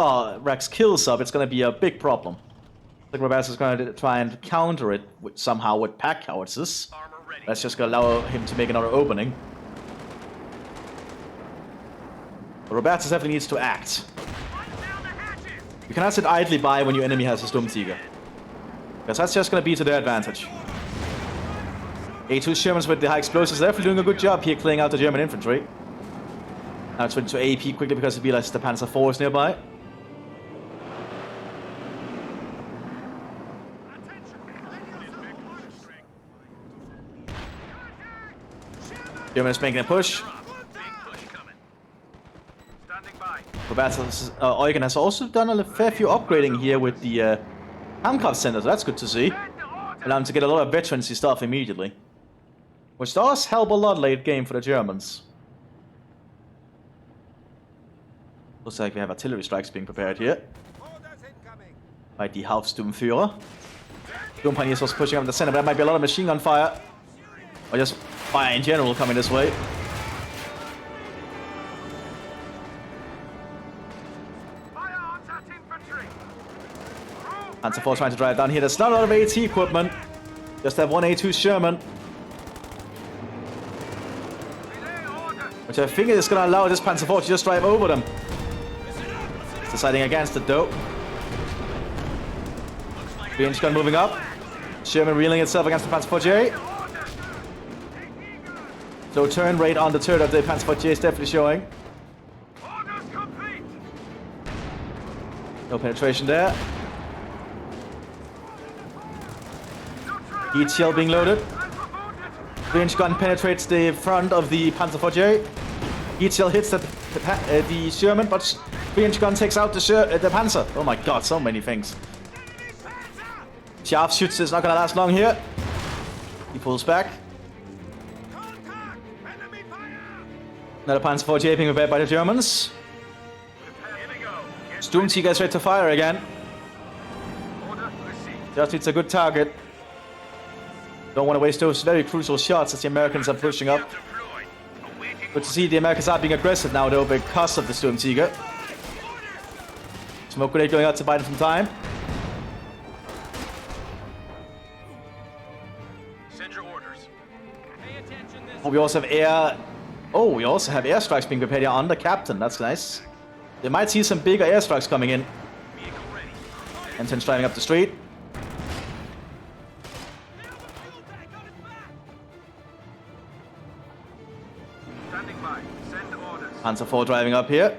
kills up, it's gonna be a big problem. I think Roberta is gonna try and counter it somehow with pack howitzers. That's just gonna allow him to make another opening. But Roberta definitely needs to act. You cannot sit idly by when your enemy has a Sturmtiger. Because that's just gonna be to their advantage. A2 Shermans with the high explosives are definitely doing a good job here clearing out the German infantry. Now it's went to AP quickly because he realized the Panzer IV is nearby. German is making a push. Robertus, Eugen has also done a fair few upgrading here with the Handcraft Center, so that's good to see. Allow him to get a lot of veterancy stuff immediately. Which does help a lot late game for the Germans. Looks like we have artillery strikes being prepared here. By the Hauptsturmführer. Sturmpanzer is also pushing up in the center, but that might be a lot of machine gun fire. Or just fire in general coming this way. Panzer IV trying to drive down here. There's not a lot of AT equipment. Just have one A2 Sherman. Which I think is going to allow this Panzer IV to just drive over them. It's deciding against it though. 3-inch gun moving up. Sherman reeling itself against the Panzer IV. So turn rate on the turret of the Panzer IV is definitely showing. No penetration there. Heat shell being loaded. 3-inch gun penetrates the front of the Panzer IV. Heat shell hits the Sherman, but 3-inch gun takes out the Panzer. Oh my god, so many things. Sharpshooter is not gonna last long here. He pulls back. Another Panzer IV being prepared by the Germans. Sturmtiger is ready to fire again. Just needs a good target. Don't want to waste those very crucial shots as the Americans are pushing up. Good to see the Americans are being aggressive now though because of the Sturmtiger. Smoke grenade going out to buy them some time. Send your orders. Pay attention this. Oh, we also have air. Oh, we also have airstrikes being prepared here on the captain. That's nice. They might see some bigger airstrikes coming in. M10's driving up the street. Panzer IV driving up here.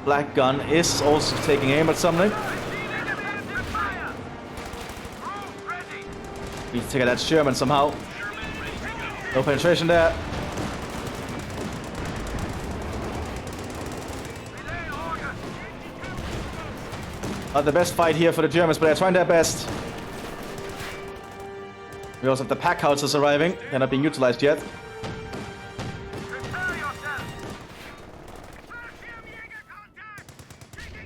Black gun is also taking aim at something. Need to take out that Sherman somehow. No penetration there. Not the best fight here for the Germans, but they're trying their best. We also have the pack houses arriving. They're not being utilized yet.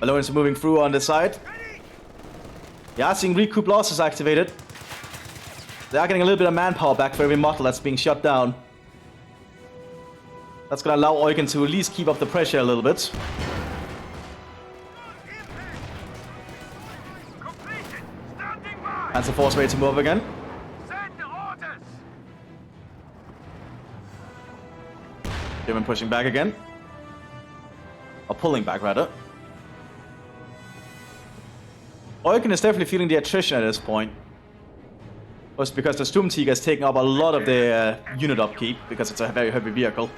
Balloons are moving through on the side. We are seeing recoup losses activated. They are getting a little bit of manpower back for every model that's being shut down. That's going to allow Eugen to at least keep up the pressure a little bit. Panzer Force ready to move again. German pushing back again. Or pulling back, rather. Eugen is definitely feeling the attrition at this point. Just because the Sturmtiger is taking up a lot of the unit upkeep, because it's a very heavy vehicle.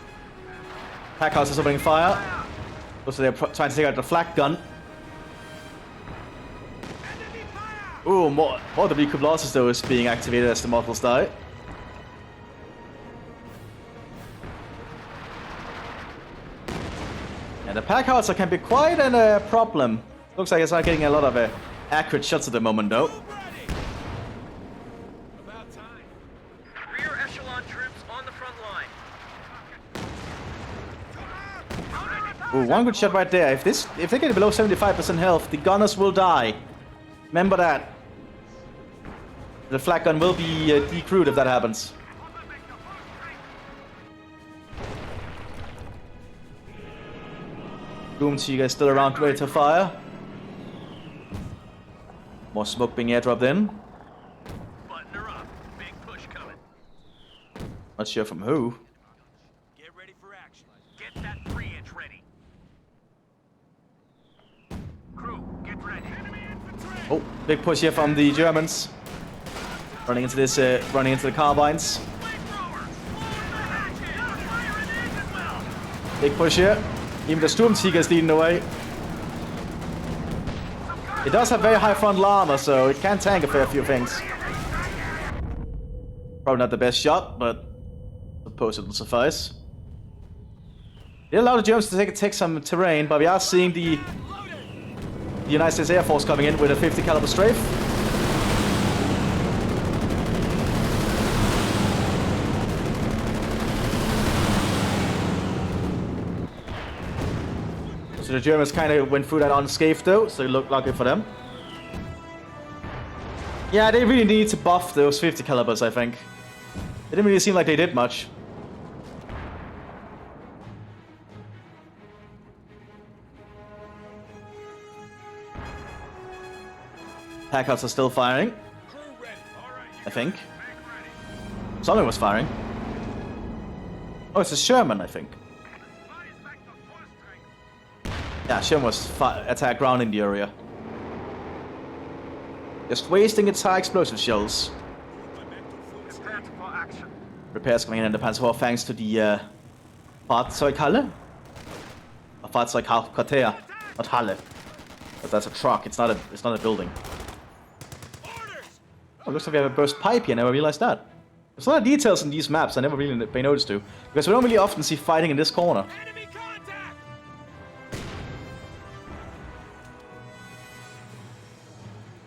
Packhouse is opening fire. Also, they're trying to take out the flak gun. Ooh, more the recoup losses though is being activated as the models die. And the Packhauser can be quite a problem. Looks like it's not getting a lot of accurate shots at the moment though. Rear echelon troops on the front line. Ooh, one good shot right there. If they get below 75% health, the gunners will die. Remember that. The flak gun will be decrewed if that happens. Sturmtiger is still around, ready to fire. More smoke being airdropped in. Button her up. Big push coming. Not sure from who. Get ready for action. Get that 3-inch ready. Crew, get ready. Oh, big push here from the Germans. Running into this, running into the carbines. Big push here. Even the Sturmtiger is leading the way. It does have very high frontal armor, so it can tank a fair few things. Probably not the best shot, but I suppose it will suffice. They allow the Germans to take some terrain, but we are seeing the United States Air Force coming in with a 50 caliber strafe. So the Germans kind of went through that unscathed though, so it looked lucky for them. Yeah, they really need to buff those 50 calibers, I think. It didn't really seem like they did much. Packouts are still firing. I think. Something was firing. Oh, it's a Sherman, I think. Yeah, Sherman was attack ground in the area. Just wasting its high explosive shells. Repairs coming in the Panzer thanks to the Fahrzeughalle. A Fahrzeugquartier, not Halle. But that's a truck. It's not a building. Oh, looks like we have a burst pipe here. I never realized that. There's a lot of details in these maps I never really pay notice to, because we don't really often see fighting in this corner. Enemy contact!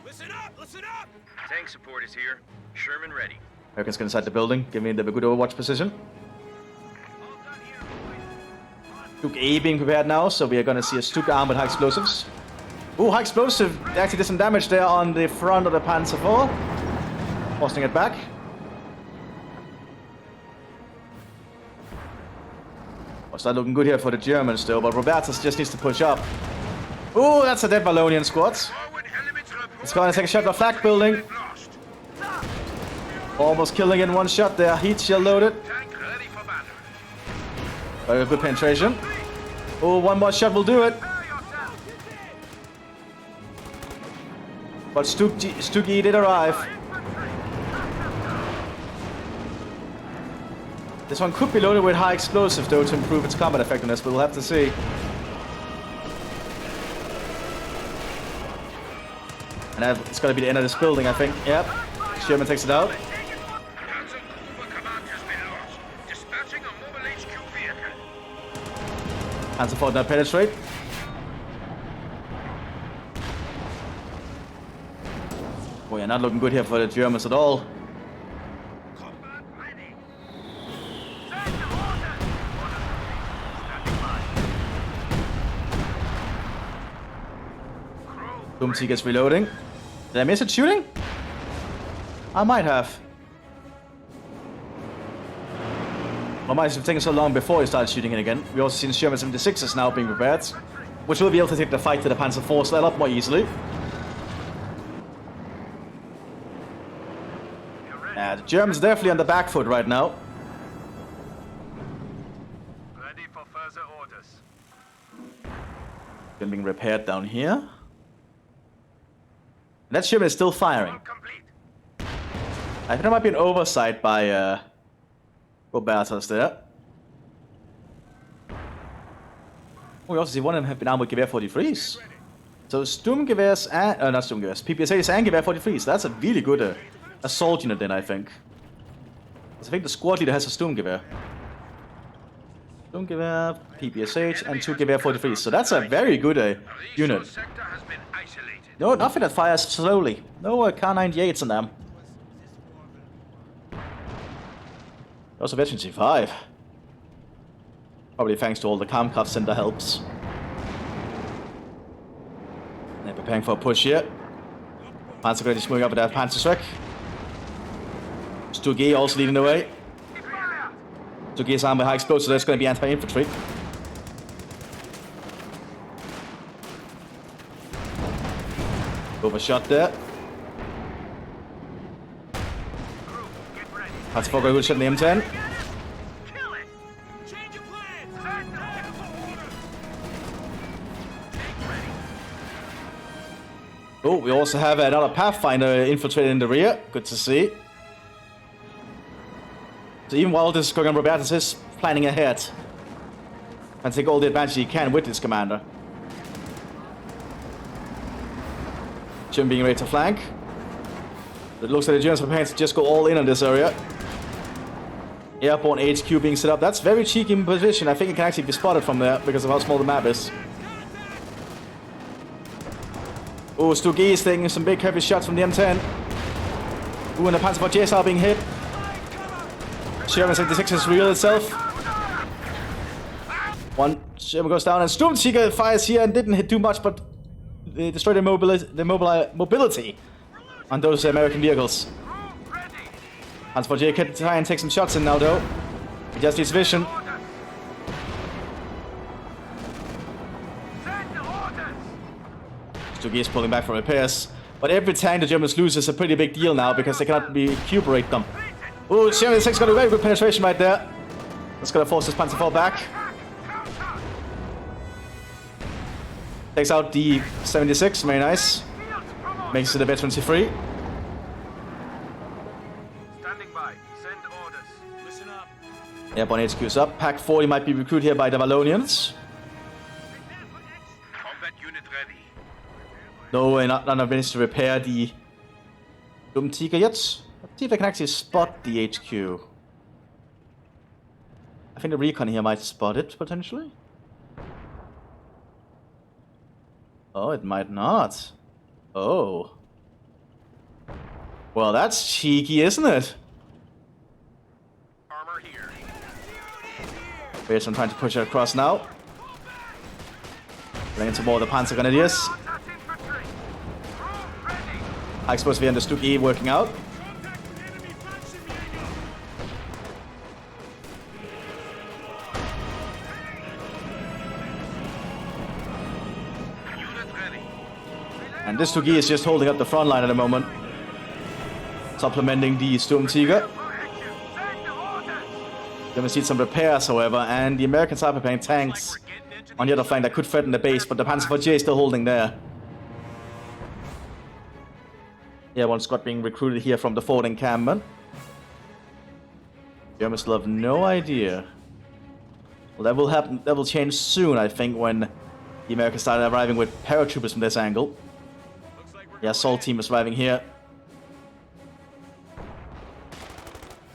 Listen up! Listen up! Tank support is here. Sherman ready. Americans get inside the building, giving them a good overwatch position. Stuke A being prepared now, so we are going to see a Stuke arm with high explosives. Ooh, high explosive! They actually did some damage there on the front of the Panzer IV. Forcing it back. It's not looking good here for the Germans though, but Robertus just needs to push up. Ooh, that's a dead Wallonian squad. It's going to take a shot at the flag building. Almost killing in one shot there. Heat shield loaded. Very good penetration. Oh, one more shot will do it. But Stuke did arrive. This one could be loaded with high explosive though to improve its combat effectiveness, but we'll have to see. And it's going to be the end of this building, I think. Yep. Sherman takes it out. Panzer IV not penetrate. Oh, yeah, not looking good here for the Germans at all. Combat ready. Send orders. Standing by. Doomty gets reloading. Did I miss it shooting? I might have. Why might have taken so long before he started shooting it again? We also seen Sherman 76s now being prepared, which will be able to take the fight to the Panzer IV a lot more easily. The Germans are definitely on the back foot right now. Ready for further orders. Been being repaired down here. That Sherman is still firing. Complete. I think there might be an oversight by Robertus there. We also see one of them have been armed with Gewehr 43s. So Sturmgewehrs and not Sturmgewehrs, PPSAs and Gewehr 43s. That's a really good assault unit then, I think. I think the squad leader has a Sturmgewehr. Sturmgewehr, PPSH, and 2 Gewehr 43s. So that's a very good unit. Sector has been isolated. No, nothing that fires slowly. No K98s on them. Also Veteran C5. Probably thanks to all the Kampkraft Center helps. They're preparing for a push here. Panzergrenadier is moving up with their Panzerschreck. Sturge also leading the way. Sturge is armed with high explosives, so there's going to be anti-infantry. Overshot there. Panzer IV got a good shot in the M10. Oh, we also have another Pathfinder infiltrated in the rear. Good to see. So even while this is going on, Robertus is planning ahead and take all the advantage he can with his commander. Jim being ready to flank. It looks like the Germans are preparing to just go all in on this area. Airborne HQ being set up. That's very cheeky in position. I think it can actually be spotted from there because of how small the map is. Oh, Sturge is taking some big heavy shots from the M10. Ooh, and the Panzer IV are being hit. Sherman 76 has revealed itself. One Sherman goes down, and Sturmtiger fires here and didn't hit too much, but they destroyed the mobility on those American vehicles. Panzer IV can try and take some shots in now, though. He just needs vision. Sturge is pulling back for repairs. But every tank the Germans lose is a pretty big deal now because they cannot recuperate them. Ooh, Sherman 6 got a very good penetration right there. That's gonna force his Panzer IV back. Takes out the 76, very nice. Makes it a veteran C3. Standing by. Send orders. Listen up. Airborne HQ is up. Pack 40 might be recruited here by the Wallonians. Combat unit ready. No, none of managed to repair the Sturmtiger yet. Let's see if I can actually spot the HQ. I think the recon here might spot it, potentially. Oh, it might not. Oh. Well, that's cheeky, isn't it? Armor here. We're trying to push it across now. Bring into more of the Panzer Grenadiers. I suppose we understood E working out. And this Tugi is just holding up the front line at the moment. Supplementing the Sturmtiger. Gonna see some repairs, however, and the Americans are preparing tanks on the other flank that could threaten the base, but the Panzer IV is still holding there. Yeah, one squad being recruited here from the forward encampment. Germans still have no idea. Well, that will happen. That will change soon, I think, when the Americans start arriving with paratroopers from this angle. The assault team is arriving here.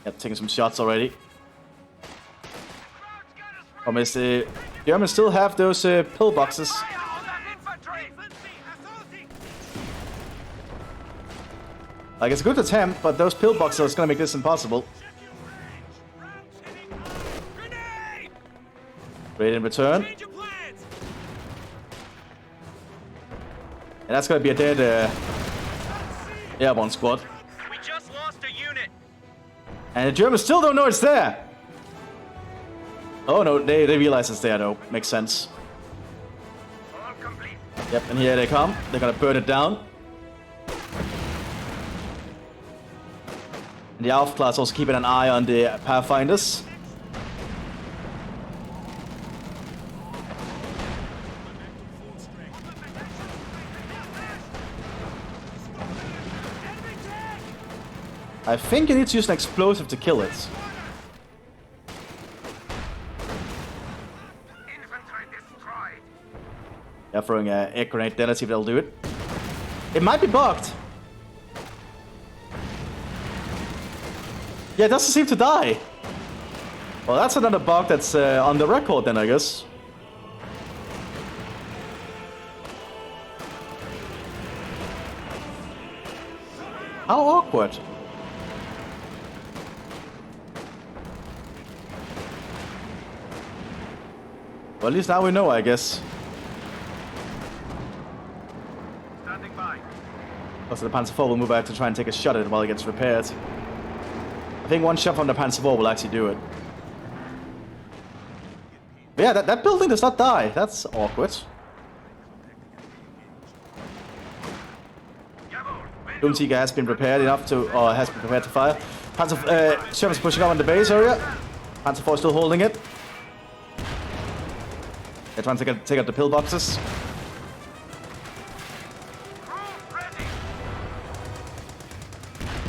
Yep, taking some shots already. Problem is, the Germans still have those pillboxes. Like, it's a good attempt, but those pillboxes are gonna make this impossible. Great in return. And that's gonna be a dead airborne squad. We just lost a unit. And the Germans still don't know it's there. Oh no, they realize it's there though. Makes sense. All complete. Yep, and here they come. They're gonna burn it down. And the Alpha class also keeping an eye on the Pathfinders. I think you need to use an explosive to kill it. Infantry destroyed. Yeah, throwing an air grenade there. Let's see if they'll do it. It might be bugged. Yeah, it doesn't seem to die. Well, that's another bug that's on the record then, I guess. How awkward. Well, at least now we know, I guess. Standing by. Also, the Panzer IV will move out to try and take a shot at it while it gets repaired. I think one shot from the Panzer IV will actually do it. But yeah, that building does not die. That's awkward. Doomseeker has been prepared enough to, or has been prepared to fire. Sherman's pushing up on the base area. Panzer IV still holding it. They're trying to take out the pillboxes.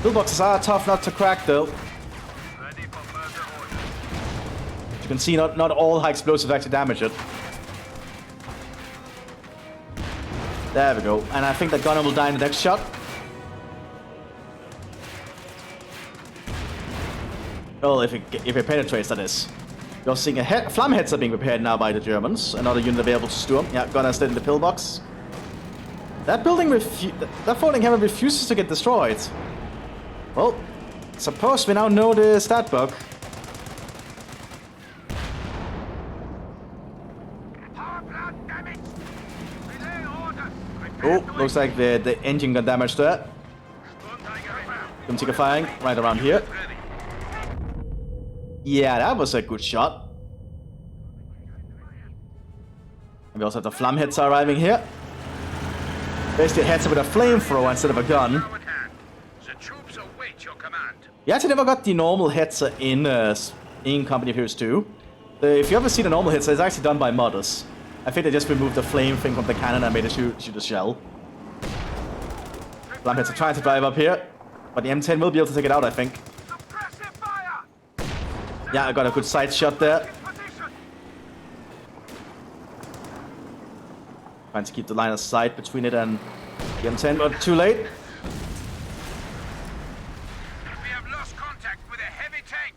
Pillboxes are tough not to crack though. You can see not all high explosives actually damage it. There we go. And I think that gunner will die in the next shot. Well, if it penetrates, that is. You're seeing flam heads are being prepared now by the Germans. Another unit will be able to storm. Yeah, gunner's dead in the pillbox. That building that floating hammer refuses to get destroyed. Well, suppose we now know the stat bug. Oh, looks like the engine got damaged there. Doomseeker firing right around here. Yeah, that was a good shot. And we also have the flam hits arriving here. Basically, heads with a flamethrower instead of a gun. You actually never got the normal hetzer in Company of Heroes 2. If you ever see the normal hetzer, it's actually done by modders. I think they just removed the flame thing from the cannon and made it shoot a shell. Flam hits are trying to drive up here, but the M10 will be able to take it out, I think. Yeah, I got a good side shot there. Trying to keep the line of sight between it and the M10, but too late. We have lost contact with a heavy tank.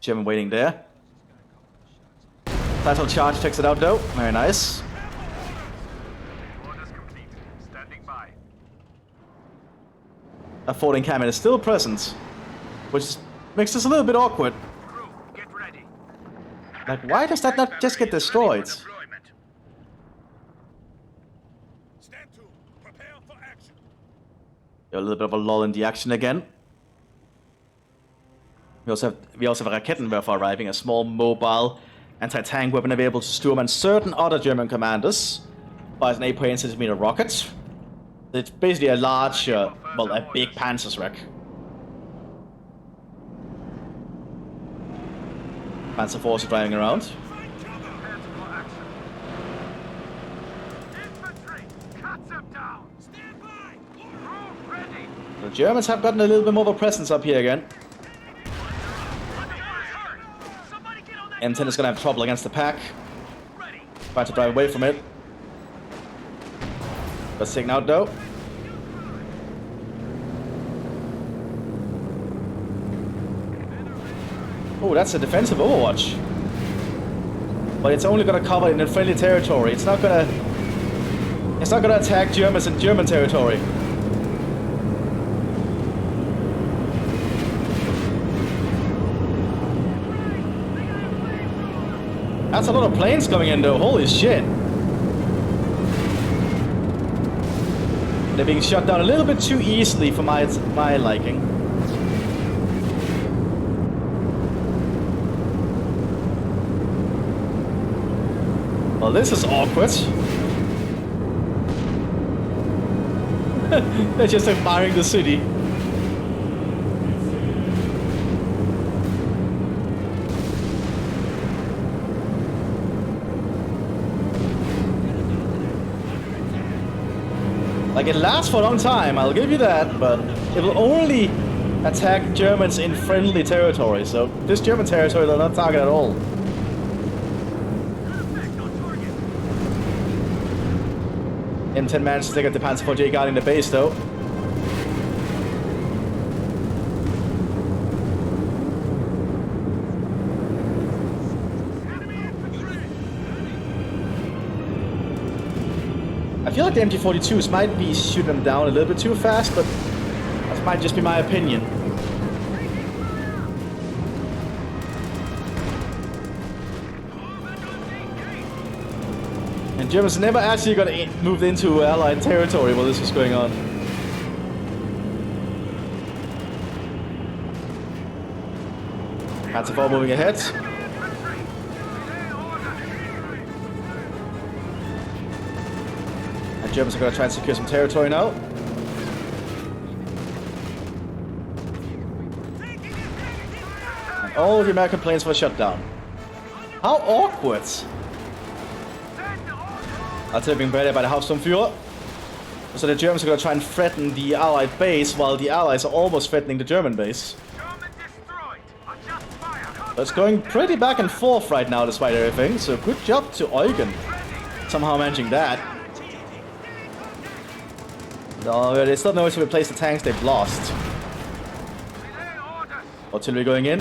German waiting there. Title charge takes it out though. Very nice. Orders complete. Standing by. A folding cannon is still present, which makes this a little bit awkward. Crew, get ready. Like, why does that not just get destroyed? Stand to. Prepare for action. A little bit of a lull in the action again. We also have a Rakettenwerfer arriving, a small mobile anti-tank weapon available to Sturm and certain other German commanders. Fires an 8.8cm rocket. It's basically a large, well, a big Panzerwreck. Panzer IV driving around. Infantry, cut them down. Stand by. Crew ready. The Germans have gotten a little bit more of a presence up here again. M10 is gonna have trouble against the pack. Trying to drive away from it. That's taken out though. Oh, that's a defensive Overwatch. But it's only gonna cover in friendly territory. It's not gonna attack Germans in German territory. That's a lot of planes coming in though, holy shit. They're being shot down a little bit too easily for my liking. Well, this is awkward. They're just admiring the city. Like, it lasts for a long time, I'll give you that, but it will only attack Germans in friendly territory, so this German territory they'll not target at all. M10 managed to take out the Panzer IV guarding the base though. I feel like the MG42s might be shooting them down a little bit too fast, but that might just be my opinion. And Germans never actually got moved into Allied territory while this was going on. Panzer IV moving ahead. And Germans are going to try and secure some territory now. And all the American planes were shut down. How awkward! That's being better by the Hauptsturmführer. So the Germans are going to try and threaten the Allied base while the Allies are almost threatening the German base. So it's going pretty back and forth right now despite everything, so good job to Eugen. Somehow managing that. No, they still know to replace the tanks they've lost. Artillery going in.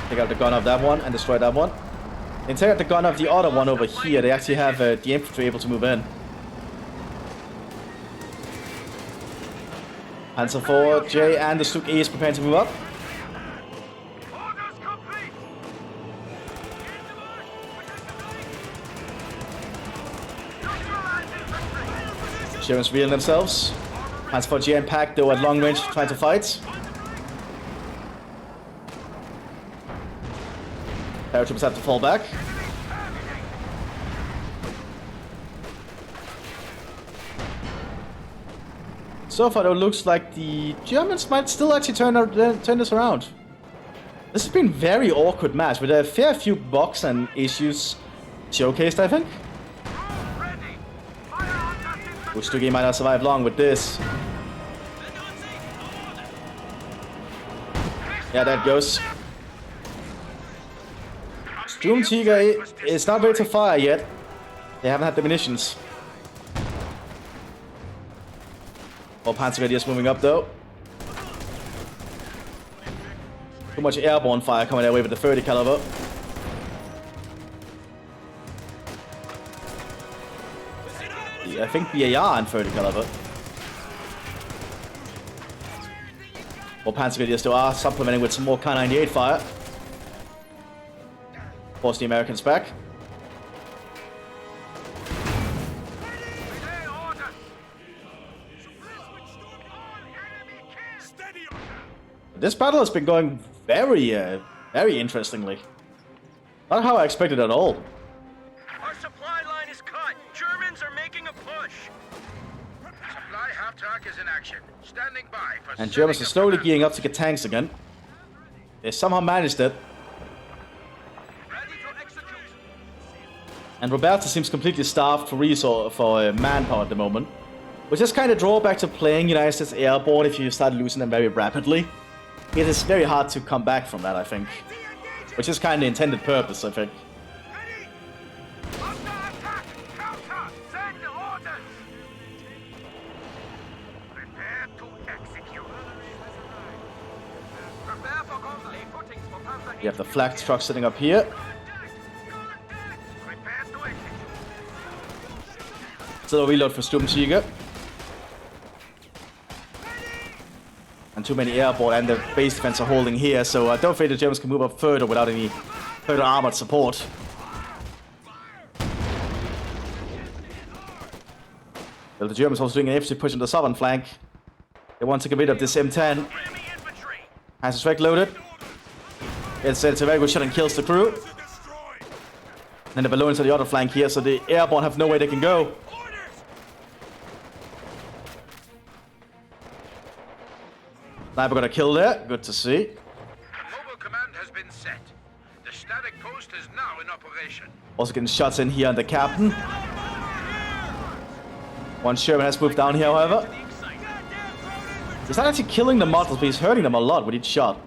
Take out the gun of that one and destroy that one. And take out the gun of the other one over here. They actually have the infantry able to move in. Panzer IV J and the Stuk E is preparing to move up. Germans reeling themselves. Panzer IV J and Pack though at long range trying to fight. Paratroopers have to fall back. So far, though, looks like the Germans might still actually turn this around. This has been a very awkward match with a fair few bugs and issues showcased, I think. Ustugi might not survive long with this. Yeah, that goes. Sturmtiger is not ready to fire yet. They haven't had the munitions. More Panzergrenadiers moving up though. Too much airborne fire coming their way with the 30 caliber. Yeah, I think BAR and 30 caliber. More Panzergrenadiers still are supplementing with some more K98 fire. Force the Americans back. This battle has been going very interestingly. Not how I expected at all. Our supply line is cut. Germans are making a push. Supply half-track is in action. Standing by for. And Germans are slowly gearing up to get tanks again. They somehow managed it. And Roberta seems completely starved for manpower at the moment. Which is kind of drawback to playing United States Airborne if you start losing them very rapidly. It is very hard to come back from that, I think. Which is kind of the intended purpose, I think. You have the flak truck sitting up here. Still a reload for Sturmtiger. And too many airborne, and the base defense are holding here, so I don't think the Germans can move up further without any further armored support. Well, the Germans also doing an infantry push on the southern flank. They want to get rid of this M10. Has his strike loaded. It's a very good shot and kills the crew. And the balloons on the other flank here, so the airborne have no way they can go. Sniper got a kill there. Good to see. Mobile command has been set. The static post is now in operation. Also getting shots in here on the captain. One Sherman has moved down here, however. He's not actually killing the models, but he's hurting them a lot with each shot.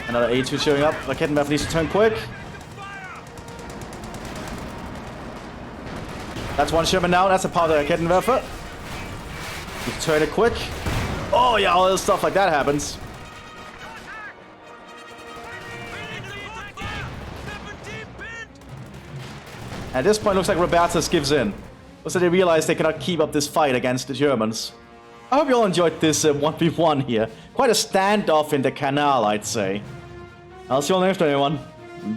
Another A2 showing up. Rakettenwerfer needs to turn quick. That's one Sherman down. That's a part of the Rakettenwerfer. You turn it quick. Oh yeah, all this stuff like that happens. At this point, looks like Robertus gives in. So they realize they cannot keep up this fight against the Germans. I hope you all enjoyed this 1v1 here. Quite a standoff in the Canal, I'd say. I'll see you all next time, everyone.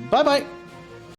Bye-bye.